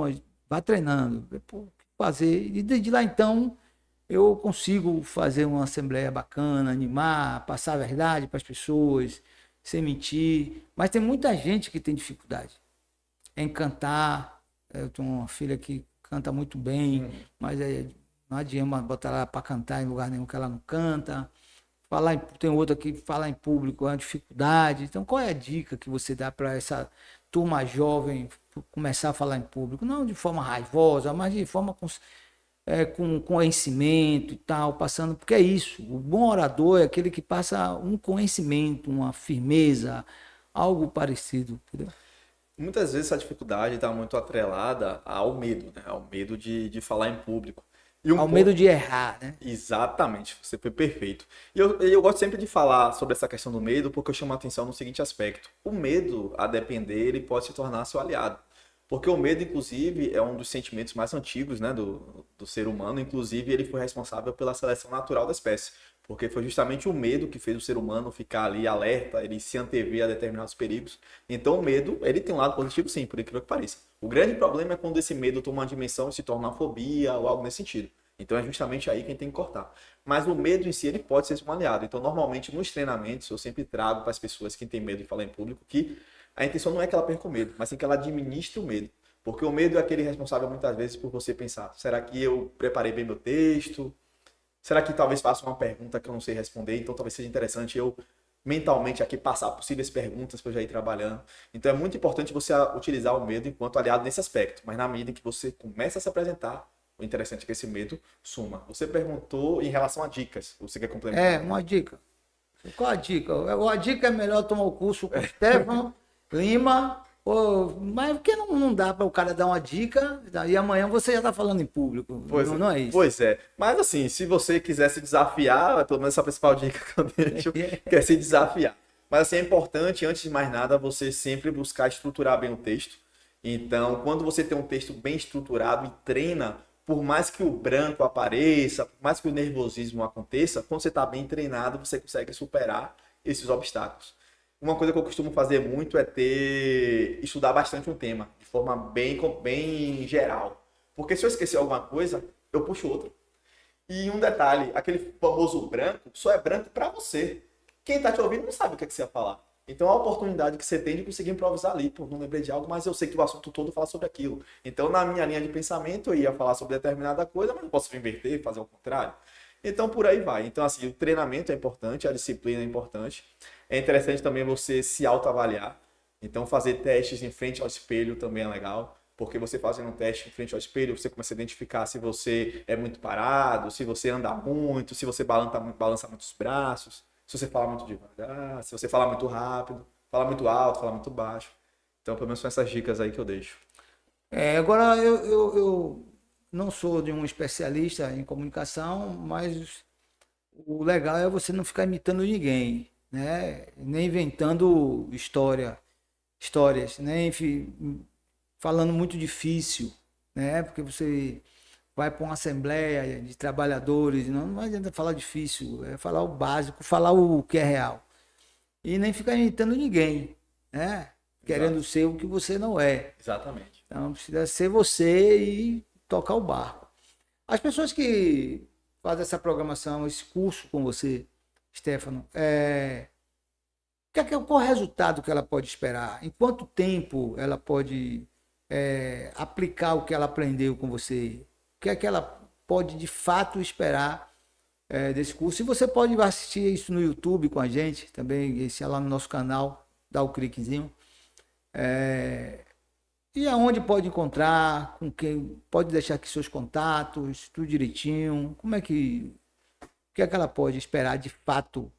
vai treinando, pô, fazer, e desde lá então eu consigo fazer uma assembleia bacana, animar, passar a verdade para as pessoas, sem mentir. Mas tem muita gente que tem dificuldade em cantar. Eu tenho uma filha que canta muito bem, mas não adianta botar ela para cantar em lugar nenhum que ela não canta. Tem outra que falar em público é uma dificuldade. Então, qual é a dica que você dá para essa turma jovem começar a falar em público? Não de forma raivosa, mas de forma com conhecimento e tal, passando, porque é isso, o bom orador é aquele que passa um conhecimento, uma firmeza, algo parecido, entendeu? Muitas vezes essa dificuldade está muito atrelada ao medo, né? Ao medo de falar em público. E um Ao medo ponto... de errar, né? Exatamente, você foi perfeito. E eu gosto sempre de falar sobre essa questão do medo porque eu chamo a atenção no seguinte aspecto. O medo, a depender, ele pode se tornar seu aliado. Porque o medo, inclusive, é um dos sentimentos mais antigos, né, do ser humano. Inclusive, ele foi responsável pela seleção natural da espécie. Porque foi justamente o medo que fez o ser humano ficar ali alerta, ele se antever a determinados perigos. Então, o medo, ele tem um lado positivo, sim, por incrível que pareça. O grande problema é quando esse medo toma uma dimensão e se torna uma fobia ou algo nesse sentido. Então, é justamente aí quem tem que cortar. Mas o medo em si, ele pode ser um aliado. Então, normalmente, nos treinamentos, eu sempre trago para as pessoas que têm medo de falar em público que a intenção não é que ela perca o medo, mas sim que ela administre o medo. Porque o medo é aquele responsável muitas vezes por você pensar, será que eu preparei bem meu texto? Será que talvez faça uma pergunta que eu não sei responder? Então talvez seja interessante eu mentalmente aqui passar possíveis perguntas para eu já ir trabalhando. Então é muito importante você utilizar o medo enquanto aliado nesse aspecto. Mas na medida em que você começa a se apresentar, o interessante é que esse medo suma. Você perguntou em relação a dicas. Você quer complementar? Uma dica. Qual a dica? A dica é melhor tomar o curso com o Stefano Lima, mas porque não dá para o cara dar uma dica e amanhã você já está falando em público. Não é isso. Pois é. Mas assim, se você quiser se desafiar, pelo menos essa é a principal dica que eu deixo, que é se desafiar. Mas assim, é importante, antes de mais nada, você sempre buscar estruturar bem o texto. Então, quando você tem um texto bem estruturado e treina, por mais que o branco apareça, por mais que o nervosismo aconteça, quando você está bem treinado, você consegue superar esses obstáculos. Uma coisa que eu costumo fazer muito é estudar bastante um tema, de forma bem geral. Porque se eu esquecer alguma coisa, eu puxo outra. E um detalhe, aquele famoso branco, só é branco para você. Quem está te ouvindo não sabe o que, é que você ia falar. Então é a oportunidade que você tem de conseguir improvisar ali. Pô, não lembrei de algo, mas eu sei que o assunto todo fala sobre aquilo. Então na minha linha de pensamento eu ia falar sobre determinada coisa, mas não posso inverter, fazer o contrário. Então por aí vai. Então assim, o treinamento é importante, a disciplina é importante. É interessante também você se autoavaliar. Então fazer testes em frente ao espelho também é legal. Porque você fazendo um teste em frente ao espelho, você começa a identificar se você é muito parado, se você anda muito, se você balança muito os braços, se você fala muito devagar, se você fala muito rápido, fala muito alto, fala muito baixo. Então, pelo menos são essas dicas aí que eu deixo. Agora, eu não sou de um especialista em comunicação, mas o legal é você não ficar imitando ninguém, né? Nem inventando histórias, nem falando muito difícil, né? Porque você vai para uma assembleia de trabalhadores, não adianta falar difícil, é falar o básico, falar o que é real. E nem ficar imitando ninguém, né? Querendo ser o que você não é. Exatamente. Então precisa ser você e tocar o barco. As pessoas que fazem essa programação, esse curso com você, Stefano, qual é o resultado que ela pode esperar? Em quanto tempo ela pode aplicar o que ela aprendeu com você? O que é que ela pode de fato esperar desse curso? E você pode assistir isso no YouTube com a gente também, esse é lá no nosso canal, dá o cliquezinho. E aonde pode encontrar, com quem pode deixar aqui seus contatos, tudo direitinho. O que é que ela pode esperar de fato?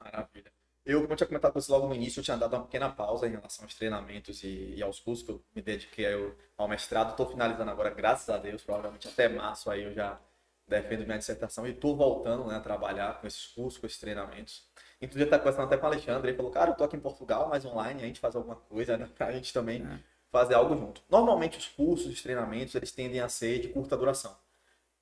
Maravilha. Como eu tinha comentado com você logo no início, eu tinha dado uma pequena pausa em relação aos treinamentos e aos cursos que eu me dediquei ao mestrado. Estou finalizando agora, graças a Deus, provavelmente até março aí eu já defendo minha dissertação e estou voltando, né, a trabalhar com esses cursos, com esses treinamentos. Inclusive, eu estava conversando até com o Alexandre, ele falou, cara, eu estou aqui em Portugal, mas online, a gente faz alguma coisa, né, para a gente também fazer algo junto. Normalmente, os cursos, os treinamentos, eles tendem a ser de curta duração.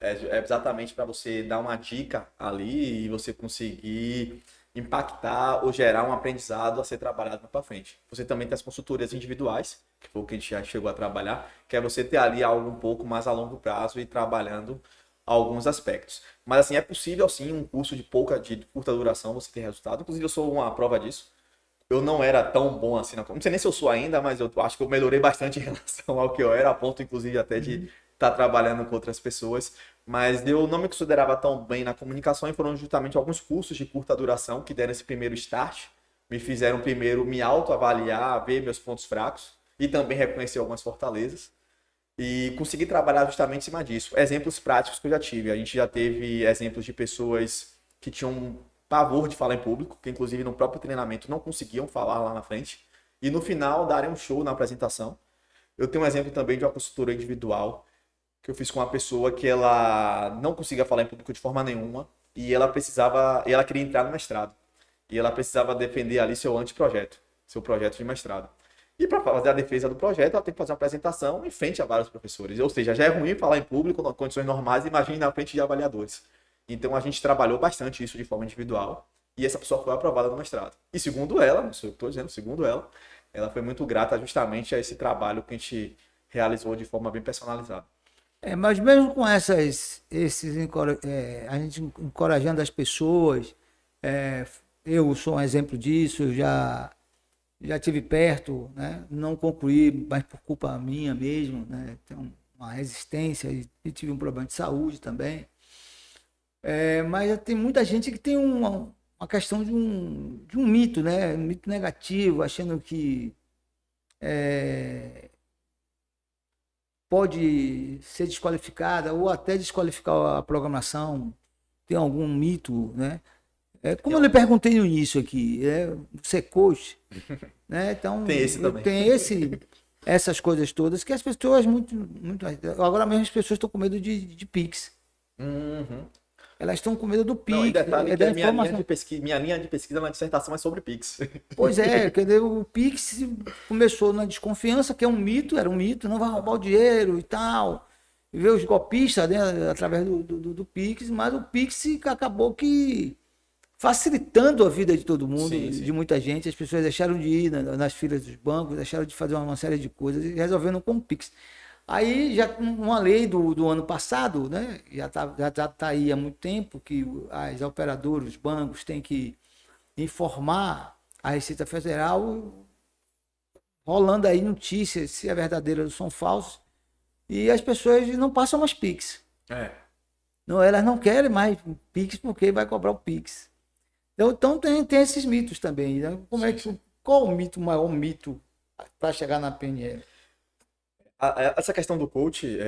É exatamente para você dar uma dica ali e você conseguir impactar ou gerar um aprendizado a ser trabalhado para frente. Você também tem as consultorias individuais, que foi o que a gente já chegou a trabalhar, que é você ter ali algo um pouco mais a longo prazo e trabalhando alguns aspectos. Mas assim, é possível sim um curso de curta duração você ter resultado. Inclusive eu sou uma prova disso. Eu não era tão bom assim, não sei nem se eu sou ainda, mas eu acho que eu melhorei bastante em relação ao que eu era, a ponto inclusive até de estar trabalhando com outras pessoas. Mas eu não me considerava tão bem na comunicação e foram justamente alguns cursos de curta duração que deram esse primeiro start, me fizeram primeiro me autoavaliar, ver meus pontos fracos e também reconhecer algumas fortalezas e conseguir trabalhar justamente em cima disso. Exemplos práticos que eu já tive. A gente já teve exemplos de pessoas que tinham pavor de falar em público, que inclusive no próprio treinamento não conseguiam falar lá na frente e no final darem um show na apresentação. Eu tenho um exemplo também de uma consultora individual que eu fiz com uma pessoa que ela não conseguia falar em público de forma nenhuma e ela queria entrar no mestrado. E ela precisava defender ali seu anteprojeto, seu projeto de mestrado. E para fazer a defesa do projeto, ela tem que fazer uma apresentação em frente a vários professores. Ou seja, já é ruim falar em público, em condições normais, imagine na frente de avaliadores. Então a gente trabalhou bastante isso de forma individual e essa pessoa foi aprovada no mestrado. E segundo ela, não sou eu que estou dizendo, segundo ela foi muito grata justamente a esse trabalho que a gente realizou de forma bem personalizada. Mas mesmo com a gente encorajando as pessoas, eu sou um exemplo disso, eu já tive perto, né? Não concluí, mas por culpa minha mesmo, né? Tenho uma resistência e tive um problema de saúde também. Mas tem muita gente que tem uma questão de um mito, né? Um mito negativo, achando que pode ser desqualificada ou até desqualificar a programação. Tem algum mito, né? Como eu lhe perguntei no início aqui, você é coach, né? Então Tem esse também. Tem essas coisas todas que as pessoas agora mesmo as pessoas estão com medo de Pix. Uhum. Elas estão com medo do Pix. Não, e detalhe que da minha linha de pesquisa na dissertação é sobre Pix. Pois é, quer dizer, o Pix começou na desconfiança, que é um mito, era um mito, não vai roubar o dinheiro e tal. E ver os golpistas, né, através do Pix, mas o Pix acabou que facilitando a vida de todo mundo, Sim. de muita gente. As pessoas deixaram de ir nas filas dos bancos, deixaram de fazer uma série de coisas e resolveram com o Pix. Aí já uma lei do ano passado, né, já tá aí há muito tempo, que as operadoras, os bancos têm que informar a Receita Federal, rolando aí notícias se é verdadeira ou são falsas, e as pessoas não passam mais Pix. Não, elas não querem mais Pix porque vai cobrar o Pix. Então tem esses mitos também. Né? Qual o maior mito para chegar na PNL? Essa questão do coach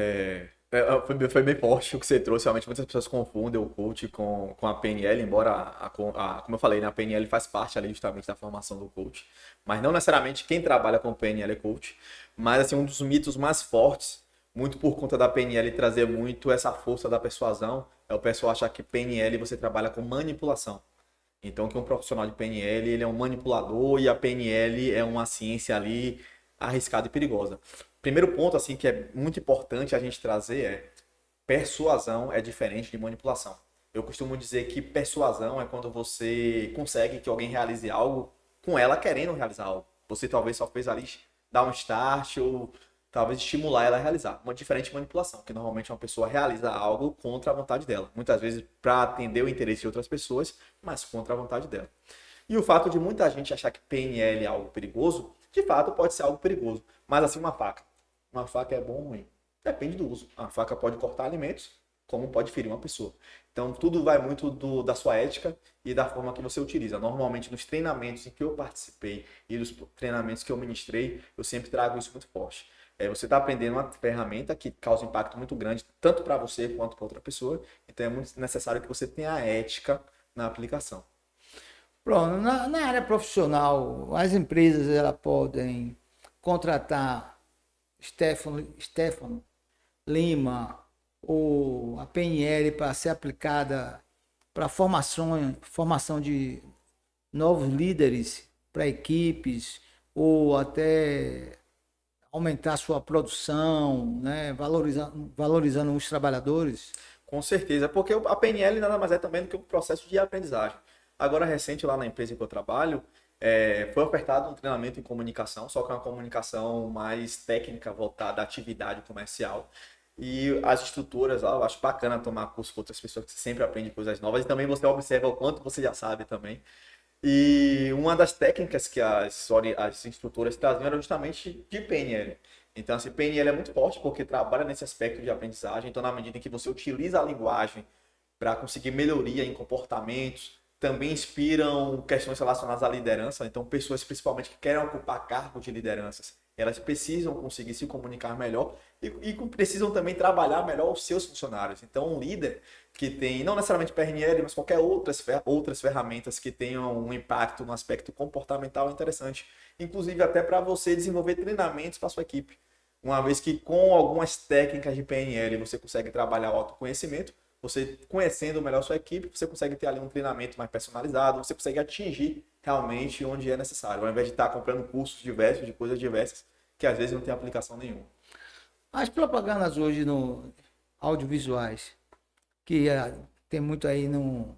foi bem forte o que você trouxe. Realmente muitas pessoas confundem o coach com a PNL, embora, como eu falei, né, a PNL faz parte ali justamente da formação do coach. Mas não necessariamente quem trabalha com PNL é coach. Mas assim, um dos mitos mais fortes, muito por conta da PNL trazer muito essa força da persuasão, é o pessoal achar que PNL você trabalha com manipulação. Então que um profissional de PNL ele é um manipulador e a PNL é uma ciência ali arriscada e perigosa. Primeiro ponto assim que é muito importante a gente trazer persuasão é diferente de manipulação. Eu costumo dizer que persuasão é quando você consegue que alguém realize algo com ela querendo realizar algo. Você talvez só fez ali dar um start ou talvez estimular ela a realizar. Uma diferente de manipulação, que normalmente uma pessoa realiza algo contra a vontade dela. Muitas vezes para atender o interesse de outras pessoas, mas contra a vontade dela. E o fato de muita gente achar que PNL é algo perigoso, de fato pode ser algo perigoso. Mas assim, uma faca. Uma faca é bom ou ruim? Depende do uso. A faca pode cortar alimentos, como pode ferir uma pessoa. Então, tudo vai muito da sua ética e da forma que você utiliza. Normalmente, nos treinamentos em que eu participei e nos treinamentos que eu ministrei, eu sempre trago isso muito forte. Você está aprendendo uma ferramenta que causa um impacto muito grande, tanto para você quanto para outra pessoa. Então, é muito necessário que você tenha a ética na aplicação. Pronto, na área profissional, as empresas elas podem contratar Stefano Lima ou a PNL para ser aplicada para formação de novos líderes para equipes ou até aumentar sua produção, né? Valorizando os trabalhadores. Com certeza, porque a PNL nada mais é também do que um processo de aprendizagem. Agora, recente, lá na empresa que eu trabalho, foi ofertado um treinamento em comunicação, só que é uma comunicação mais técnica, voltada à atividade comercial. E as estruturas lá, eu acho bacana tomar curso com outras pessoas que você sempre aprende coisas novas e também você observa o quanto você já sabe também. E uma das técnicas que as instrutoras traziam era justamente de PNL. Então, assim, PNL é muito forte porque trabalha nesse aspecto de aprendizagem. Então, na medida em que você utiliza a linguagem para conseguir melhoria em comportamentos, também inspiram questões relacionadas à liderança. Então, pessoas principalmente que querem ocupar cargos de lideranças, elas precisam conseguir se comunicar melhor e precisam também trabalhar melhor os seus funcionários. Então, um líder que tem, não necessariamente PNL, mas qualquer outras ferramentas que tenham um impacto no aspecto comportamental é interessante. Inclusive até para você desenvolver treinamentos para sua equipe. Uma vez que com algumas técnicas de PNL você consegue trabalhar o autoconhecimento, você conhecendo melhor sua equipe, você consegue ter ali um treinamento mais personalizado, você consegue atingir realmente onde é necessário, ao invés de estar comprando cursos diversos, de coisas diversas, que às vezes não tem aplicação nenhuma. As propagandas hoje no audiovisuais, que tem muito aí no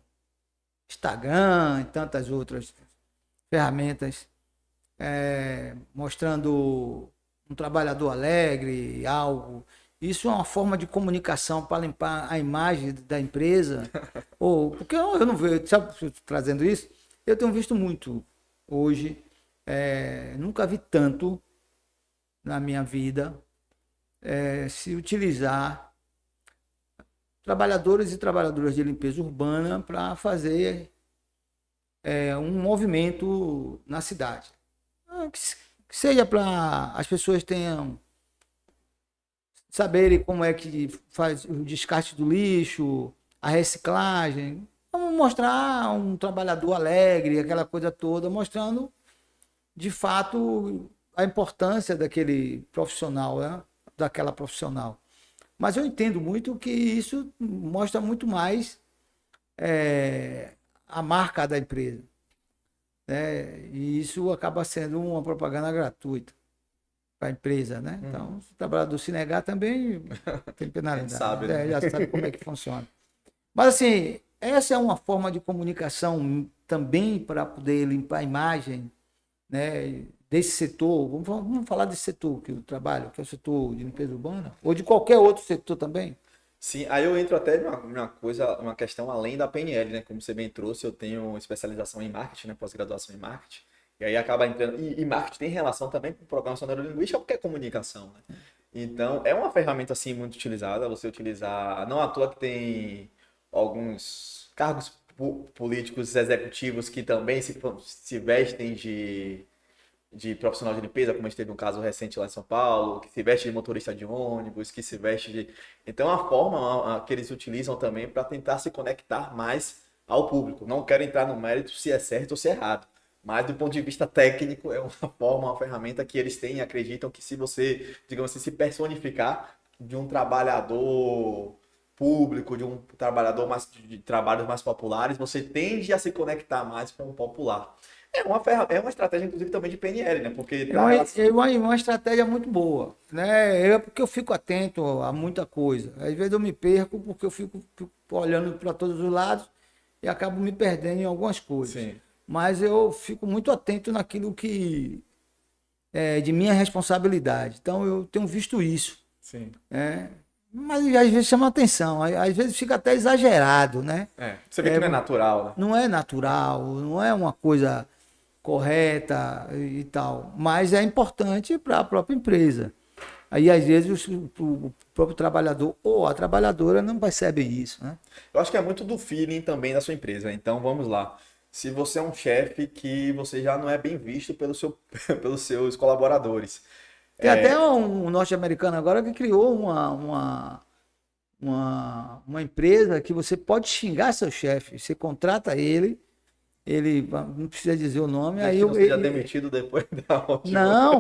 Instagram e tantas outras ferramentas, mostrando um trabalhador alegre, algo. Isso é uma forma de comunicação para limpar a imagem da empresa. Ou, porque eu não vejo, sabe, trazendo isso, eu tenho visto muito hoje, nunca vi tanto na minha vida se utilizar trabalhadores e trabalhadoras de limpeza urbana para fazer um movimento na cidade. Que seja para as pessoas tenham saberem como é que faz o descarte do lixo, a reciclagem. Vamos mostrar um trabalhador alegre, aquela coisa toda, mostrando de fato a importância daquele profissional, né? Daquela profissional. Mas eu entendo muito que isso mostra muito mais a marca da empresa, né? E isso acaba sendo uma propaganda gratuita para a empresa, né? Então, se o trabalhador se negar também tem penalidade. Sabe, né? Já sabe como é que funciona. Mas assim, essa é uma forma de comunicação também para poder limpar a imagem, né, desse setor. Vamos falar desse setor que eu trabalho, que é o setor de limpeza urbana, ou de qualquer outro setor também. Sim, aí eu entro até numa coisa, uma questão além da PNL, né? Como você bem trouxe, eu tenho especialização em marketing, né? Pós-graduação em marketing. E aí acaba entrando. E marketing tem relação também com programação neurolinguística, porque é comunicação, né? Então, é uma ferramenta assim muito utilizada, você utilizar. Não à toa que tem alguns cargos políticos executivos que também se vestem de profissional de limpeza, como a gente teve um caso recente lá em São Paulo, que se veste de motorista de ônibus, que se veste de... Então, é uma forma que eles utilizam também para tentar se conectar mais ao público. Não quero entrar no mérito se é certo ou se é errado, mas do ponto de vista técnico, é uma forma, uma ferramenta que eles têm e acreditam que se você, digamos assim, se personificar de um trabalhador público, de um trabalhador mais, de trabalhos mais populares, você tende a se conectar mais com o popular. É uma estratégia, inclusive, também de PNL, né? Porque É dá uma, relação. é uma estratégia muito boa, né? Porque eu fico atento a muita coisa. Às vezes eu me perco porque eu fico olhando para todos os lados e acabo me perdendo em algumas coisas. Sim, Mas eu fico muito atento naquilo que é de minha responsabilidade. Então eu tenho visto isso, sim. né? Mas às vezes chama atenção, às vezes fica até exagerado, né? É, você vê que não é natural, né? Não é natural, não é uma coisa correta e tal, mas é importante para a própria empresa. Aí, às vezes, o próprio trabalhador ou a trabalhadora não percebe isso, né? Eu acho que é muito do feeling também da sua empresa. Então, vamos lá. Se você é um chefe que você já não é bem visto pelos seus colaboradores. Tem até um norte-americano agora que criou uma empresa que você pode xingar seu chefe. Você contrata ele não precisa dizer o nome, Desde aí que não seja demitido depois da última. não,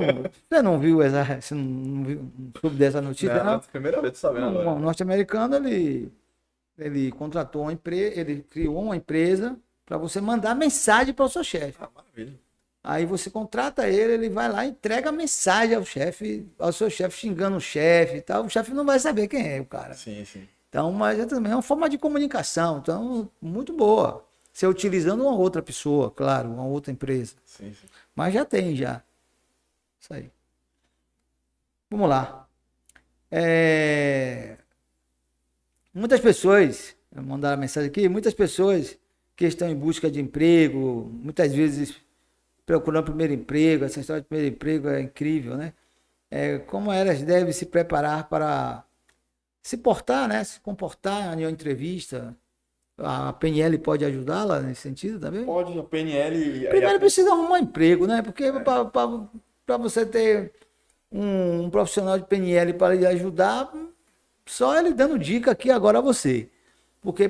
você não viu você não viu, não soube dessa notícia, Não, é a não? primeira vez que tô sabendo Um agora. norte-americano, ele contratou uma empresa, ele criou uma empresa para você mandar mensagem para o seu chefe. Ah, maravilha. Aí você contrata ele, ele vai lá e entrega a mensagem ao chefe, ao seu chefe, xingando o chefe e tal. O chefe não vai saber quem é o cara. Sim, sim. Então, mas também é uma forma de comunicação, então, muito boa. Você utilizando uma outra pessoa, claro, uma outra empresa. Sim, sim. Mas já tem, já. Isso aí. Vamos lá. É, muitas pessoas, mandaram a mensagem aqui, muitas pessoas que estão em busca de emprego, muitas vezes procurando primeiro emprego, essa história de primeiro emprego é incrível, né? Como elas devem se preparar para se portar, né? Se comportar em uma entrevista. A PNL pode ajudá-la nesse sentido também? Pode, a PNL. Primeiro precisa arrumar um emprego, né? Porque para você ter um profissional de PNL para lhe ajudar, só ele dando dica aqui agora a você. Porque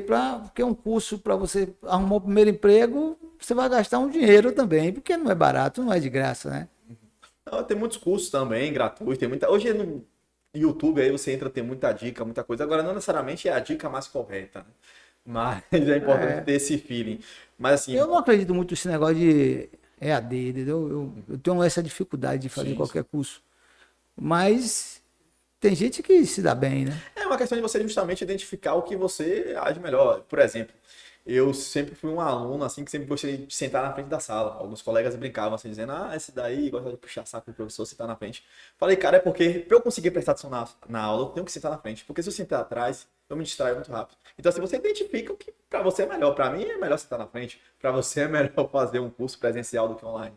um curso para você arrumar o primeiro emprego, você vai gastar um dinheiro também, porque não é barato, não é de graça, né? Não, tem muitos cursos também, gratuitos. Tem muita. Hoje no YouTube aí você entra, tem muita dica, muita coisa. Agora, não necessariamente é a dica mais correta, né? Mas é importante ter esse feeling. Mas assim, Eu não acredito muito nesse negócio de EAD, entendeu? Eu tenho essa dificuldade de fazer sim, sim. qualquer curso. Mas tem gente que se dá bem, né? É uma questão de você justamente identificar o que você age melhor. Por exemplo, eu sempre fui um aluno assim que sempre gostei de sentar na frente da sala. Alguns colegas brincavam assim, dizendo: Ah, esse daí gosta de puxar saco do professor, sentar na frente. Falei, cara, é porque para eu conseguir prestar atenção na aula, eu tenho que sentar na frente. Porque se eu sentar atrás, eu me distraio muito rápido. Então, assim, você identifica o que para você é melhor. Para mim é melhor sentar na frente. Para você é melhor fazer um curso presencial do que online.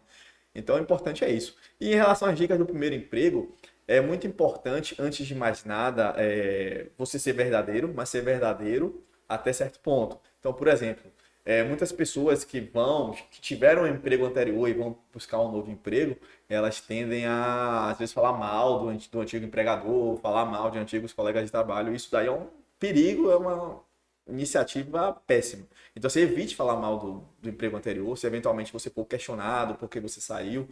Então, o importante é isso. E em relação às dicas do primeiro emprego, é muito importante, antes de mais nada, você ser verdadeiro, mas ser verdadeiro até certo ponto. Então, por exemplo, muitas pessoas que tiveram um emprego anterior e vão buscar um novo emprego, elas tendem a, às vezes, falar mal do antigo empregador, falar mal de antigos colegas de trabalho. Isso daí é um perigo, é uma iniciativa péssima. Então, você evite falar mal do emprego anterior, se eventualmente você for questionado por que você saiu.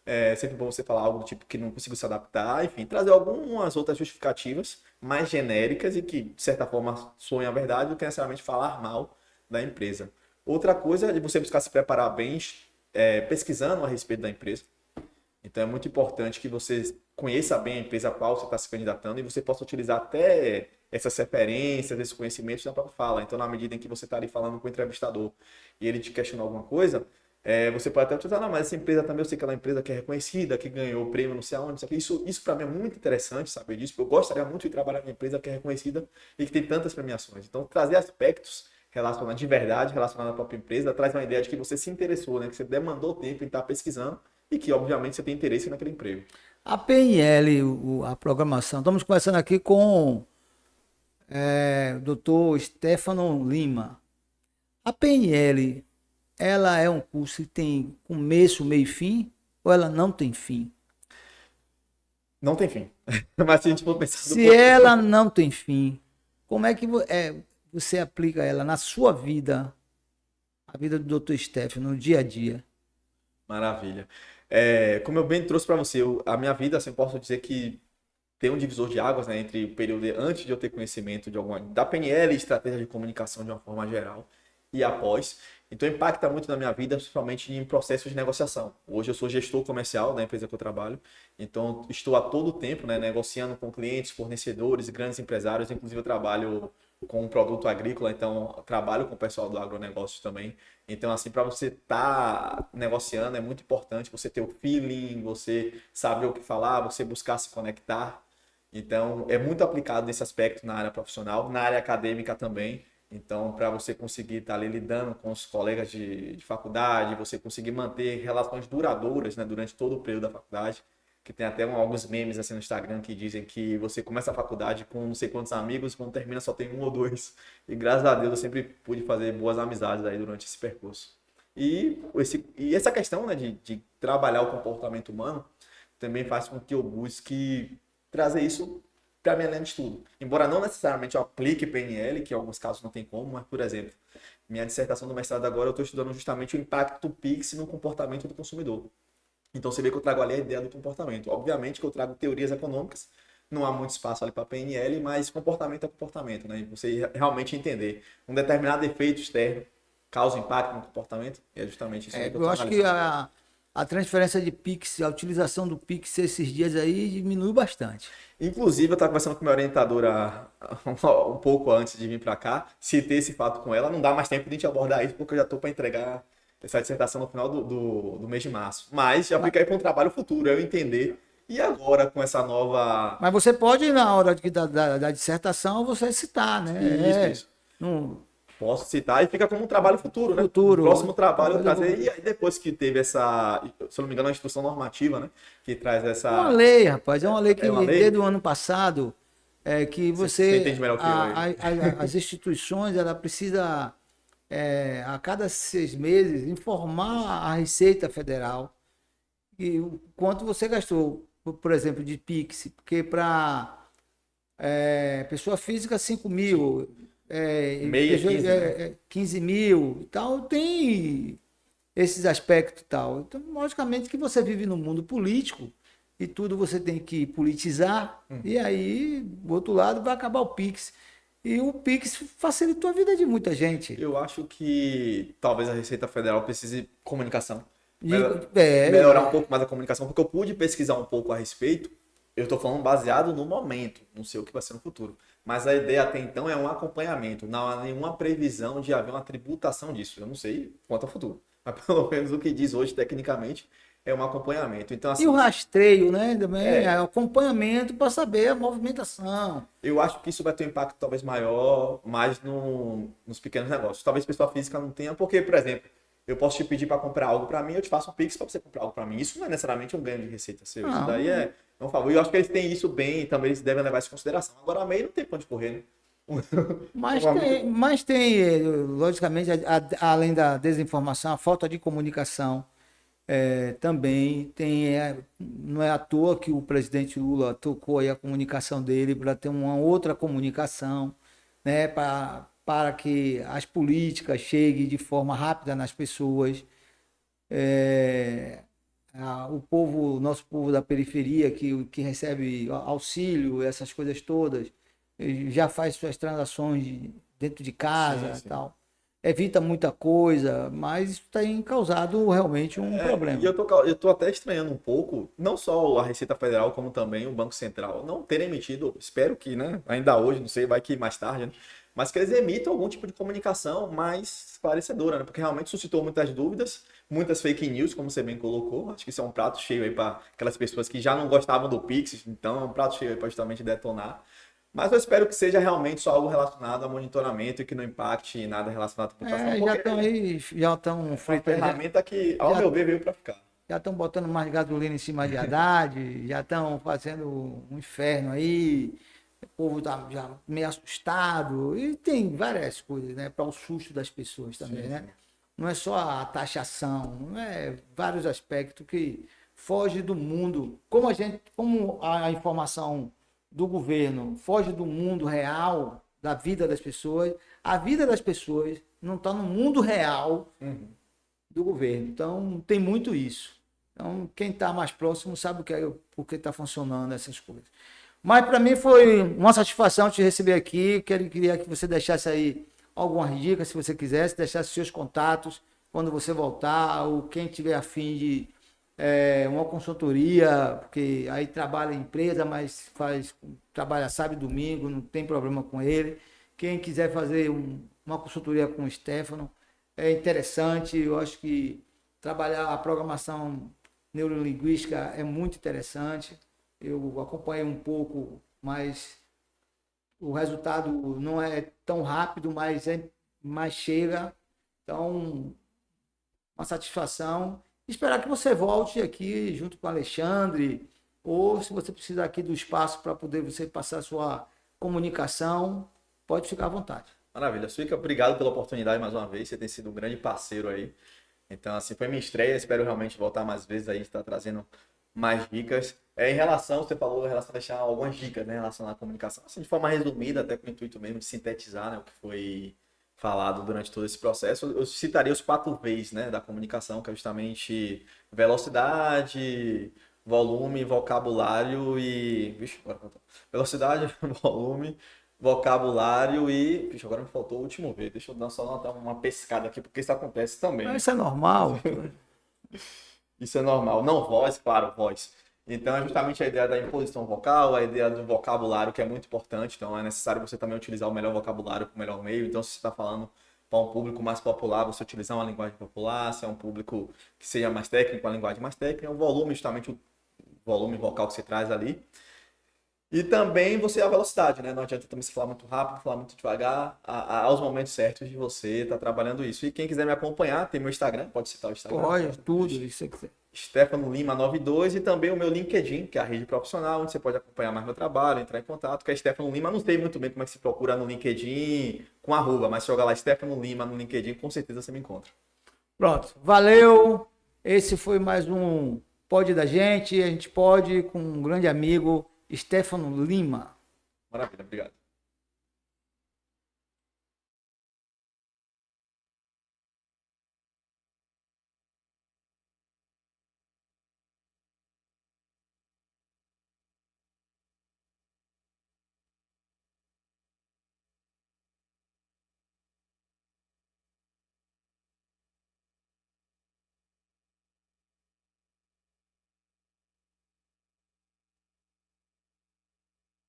É sempre bom você falar algo do tipo que não conseguiu se adaptar, enfim, trazer algumas outras justificativas mais genéricas e que, de certa forma, soem a verdade do que necessariamente falar mal da empresa. Outra coisa é você buscar se preparar bem, pesquisando a respeito da empresa. Então é muito importante que você conheça bem a empresa a qual você está se candidatando e você possa utilizar até essas referências, esses conhecimentos na própria fala. Então, na medida em que você está ali falando com o entrevistador e ele te questionar alguma coisa, você pode até utilizar, não, mas essa empresa também, eu sei que ela é uma empresa que é reconhecida, que ganhou o prêmio, não sei aonde, não sei o quê. Isso para mim é muito interessante saber disso, porque eu gostaria muito de trabalhar numa empresa que é reconhecida e que tem tantas premiações. Então, trazer aspectos relacionados de verdade, relacionados à própria empresa, traz uma ideia de que você se interessou, né? Que você demandou tempo em estar pesquisando e que, obviamente, você tem interesse naquele emprego. A PNL, a programação, estamos conversando aqui com o doutor Stefano Lima. A PNL, ela é um curso que tem começo, meio e fim, ou ela não tem fim? Não tem fim. Mas se a gente for pensar do Se ponto... ela não tem fim, como é que você aplica ela na sua vida, a vida do Dr. Stefano, no dia a dia? Maravilha. Como eu bem trouxe para você, a minha vida, assim, eu posso dizer que tem um divisor de águas, né, entre o período antes de eu ter conhecimento da PNL, estratégia de comunicação de uma forma geral, e após. Então impacta muito na minha vida, principalmente em processos de negociação. Hoje eu sou gestor comercial da empresa que eu trabalho, então estou a todo tempo, né, negociando com clientes, fornecedores, grandes empresários. Inclusive eu trabalho com um produto agrícola, então eu trabalho com o pessoal do agronegócio também. Então assim, para você estar negociando é muito importante você ter o feeling, você saber o que falar, você buscar se conectar. Então é muito aplicado nesse aspecto na área profissional, na área acadêmica também. Então, para você conseguir estar ali lidando com os colegas de faculdade, você conseguir manter relações duradouras, né, durante todo o período da faculdade, que tem até alguns memes assim no Instagram que dizem que você começa a faculdade com não sei quantos amigos, quando termina só tem um ou dois. E graças a Deus eu sempre pude fazer boas amizades aí durante esse percurso. E essa questão, né, de trabalhar o comportamento humano também faz com que eu busque trazer isso para minha linha de estudo. Embora não necessariamente eu aplique PNL, que em alguns casos não tem como, mas, por exemplo, minha dissertação do mestrado agora eu estou estudando justamente o impacto do Pix no comportamento do consumidor. Então você vê que eu trago ali a ideia do comportamento. Obviamente que eu trago teorias econômicas, não há muito espaço ali para PNL, mas comportamento é comportamento, né? Você realmente entender um determinado efeito externo causa impacto no comportamento, e é justamente isso que eu Eu acho que a transferência de Pix, a utilização do Pix esses dias aí diminui bastante. Inclusive, eu estava conversando com minha orientadora um pouco antes de vir para cá, citei esse fato com ela, não dá mais tempo de a gente abordar isso, porque eu já estou para entregar essa dissertação no final do mês de março. Mas já fica aí para um trabalho futuro, eu entender. E agora, com essa nova... Mas você pode, na hora da dissertação, você citar, né? Isso. No Posso citar e fica como um trabalho futuro, né? futuro. No próximo trabalho eu trazer. E aí depois que teve essa, se eu não me engano, uma instrução normativa, né? Que traz essa... Uma lei, rapaz. É uma lei que uma lei? desde o ano passado que Você entende melhor que eu aí. as instituições, ela precisa a cada 6 meses informar a Receita Federal e o quanto você gastou, por exemplo, de Pix, porque para pessoa física 5 mil, Meia, 15, né? 15 mil e tal, tem esses aspectos e tal. Então, logicamente que você vive no mundo político e tudo você tem que politizar, e aí, do outro lado, vai acabar o Pix. E o Pix facilitou a vida de muita gente. Eu acho que talvez a Receita Federal precise de comunicação. E, Melhorar um pouco mais a comunicação, porque eu pude pesquisar um pouco a respeito. Eu estou falando baseado no momento, não sei o que vai ser no futuro. Mas a ideia até então é um acompanhamento, não há nenhuma previsão de haver uma tributação disso. Eu não sei quanto ao futuro, mas pelo menos o que diz hoje, tecnicamente, é um acompanhamento. Então, assim, o rastreio, né? Também, o acompanhamento para saber a movimentação. eu acho que isso vai ter um impacto talvez maior, mais nos pequenos negócios. Talvez pessoa física não tenha, porque, por exemplo, eu posso te pedir para comprar algo para mim, eu te faço um Pix para você comprar algo para mim. Isso não é necessariamente um ganho de receita seu. Isso daí é um favor. E eu acho que eles têm isso bem, e também eles devem levar isso em consideração. Agora, a MEI não tem pra onde correr, né? Mas tem, logicamente, além da desinformação, a falta de comunicação também tem. Não é à toa que o presidente Lula tocou aí a comunicação dele para ter uma outra comunicação, né, para que as políticas cheguem de forma rápida nas pessoas. O povo, nosso povo da periferia que recebe auxílio, essas coisas todas, já faz suas transações dentro de casa e tal. Evita muita coisa, mas isso tem causado realmente um problema. E eu tô até estranhando um pouco, não só a Receita Federal, como também o Banco Central, não terem emitido, espero que, né, ainda hoje, não sei, vai que mais tarde, né, mas que eles emitam algum tipo de comunicação mais esclarecedora, né, porque realmente suscitou muitas dúvidas, muitas fake news, como você bem colocou. Acho que isso é um prato cheio aí para aquelas pessoas que já não gostavam do Pix, então é um prato cheio aí para justamente detonar. Mas eu espero que seja realmente só algo relacionado a monitoramento e que não impacte nada relacionado à tributação. Já estão aí, já estão fritando. É uma ferramenta que, ao meu ver, veio para ficar. Já estão botando mais gasolina em cima de Haddad, já estão fazendo um inferno aí, o povo está já meio assustado, e tem várias coisas, né, para o susto das pessoas também, né? Não é só a taxação, não é vários aspectos que fogem do mundo. Como a informação do governo foge do mundo real, da vida das pessoas, a vida das pessoas não está no mundo real do governo. Então, tem muito isso. Então, quem está mais próximo sabe por que está funcionando essas coisas. Mas, para mim, foi uma satisfação te receber aqui. Queria que você deixasse aí algumas dicas, se você quiser, se deixar seus contatos quando você voltar, ou quem tiver a fim de uma consultoria, porque aí trabalha em empresa, mas trabalha sábado e domingo, não tem problema com ele. Quem quiser fazer uma consultoria com o Stefano, é interessante. Eu acho que trabalhar a programação neurolinguística é muito interessante. Eu acompanhei um pouco, mas o resultado não é tão rápido, mas chega. Então, uma satisfação. Esperar que você volte aqui junto com o Alexandre, ou se você precisar aqui do espaço para poder você passar a sua comunicação, pode ficar à vontade. Maravilha. Suica, obrigado pela oportunidade mais uma vez. Você tem sido um grande parceiro aí. Então, assim, foi minha estreia. Espero realmente voltar mais vezes aí, estar trazendo mais dicas. Em relação, você falou em relação a deixar algumas dicas, né, em relação à comunicação, assim, de forma resumida, até com o intuito mesmo de sintetizar, né, o que foi falado durante todo esse processo. Eu citaria os 4 Vs, né, da comunicação, que é justamente velocidade, volume, vocabulário e... Vixe, agora faltou. Velocidade, volume, vocabulário e... Vixe, agora me faltou o último V. Deixa eu só dar uma pescada aqui, porque isso acontece também. Mas isso é normal. Isso é normal. Não voz, claro, voz. Então, é justamente a ideia da imposição vocal, a ideia do vocabulário, que é muito importante. Então, é necessário você também utilizar o melhor vocabulário para o melhor meio. Então, se você está falando para um público mais popular, você utilizar uma linguagem popular. Se é um público que seja mais técnico, a linguagem mais técnica. O volume, justamente o volume vocal que você traz ali. E também a velocidade, né? Não adianta também você falar muito rápido, falar muito devagar, aos momentos certos de você estar trabalhando isso. E quem quiser me acompanhar, tem meu Instagram, pode citar o Instagram. Pode, tudo, isso que você... Stefano Lima 92 e também o meu LinkedIn, que é a rede profissional, onde você pode acompanhar mais meu trabalho, entrar em contato, que é Stefano Lima. Não sei muito bem como é que se procura no LinkedIn com arroba, mas se jogar lá Stefano Lima no LinkedIn, com certeza você me encontra. Pronto, valeu. Esse foi mais um Pode da gente. A gente pode com um grande amigo, Stefano Lima. Maravilha, obrigado.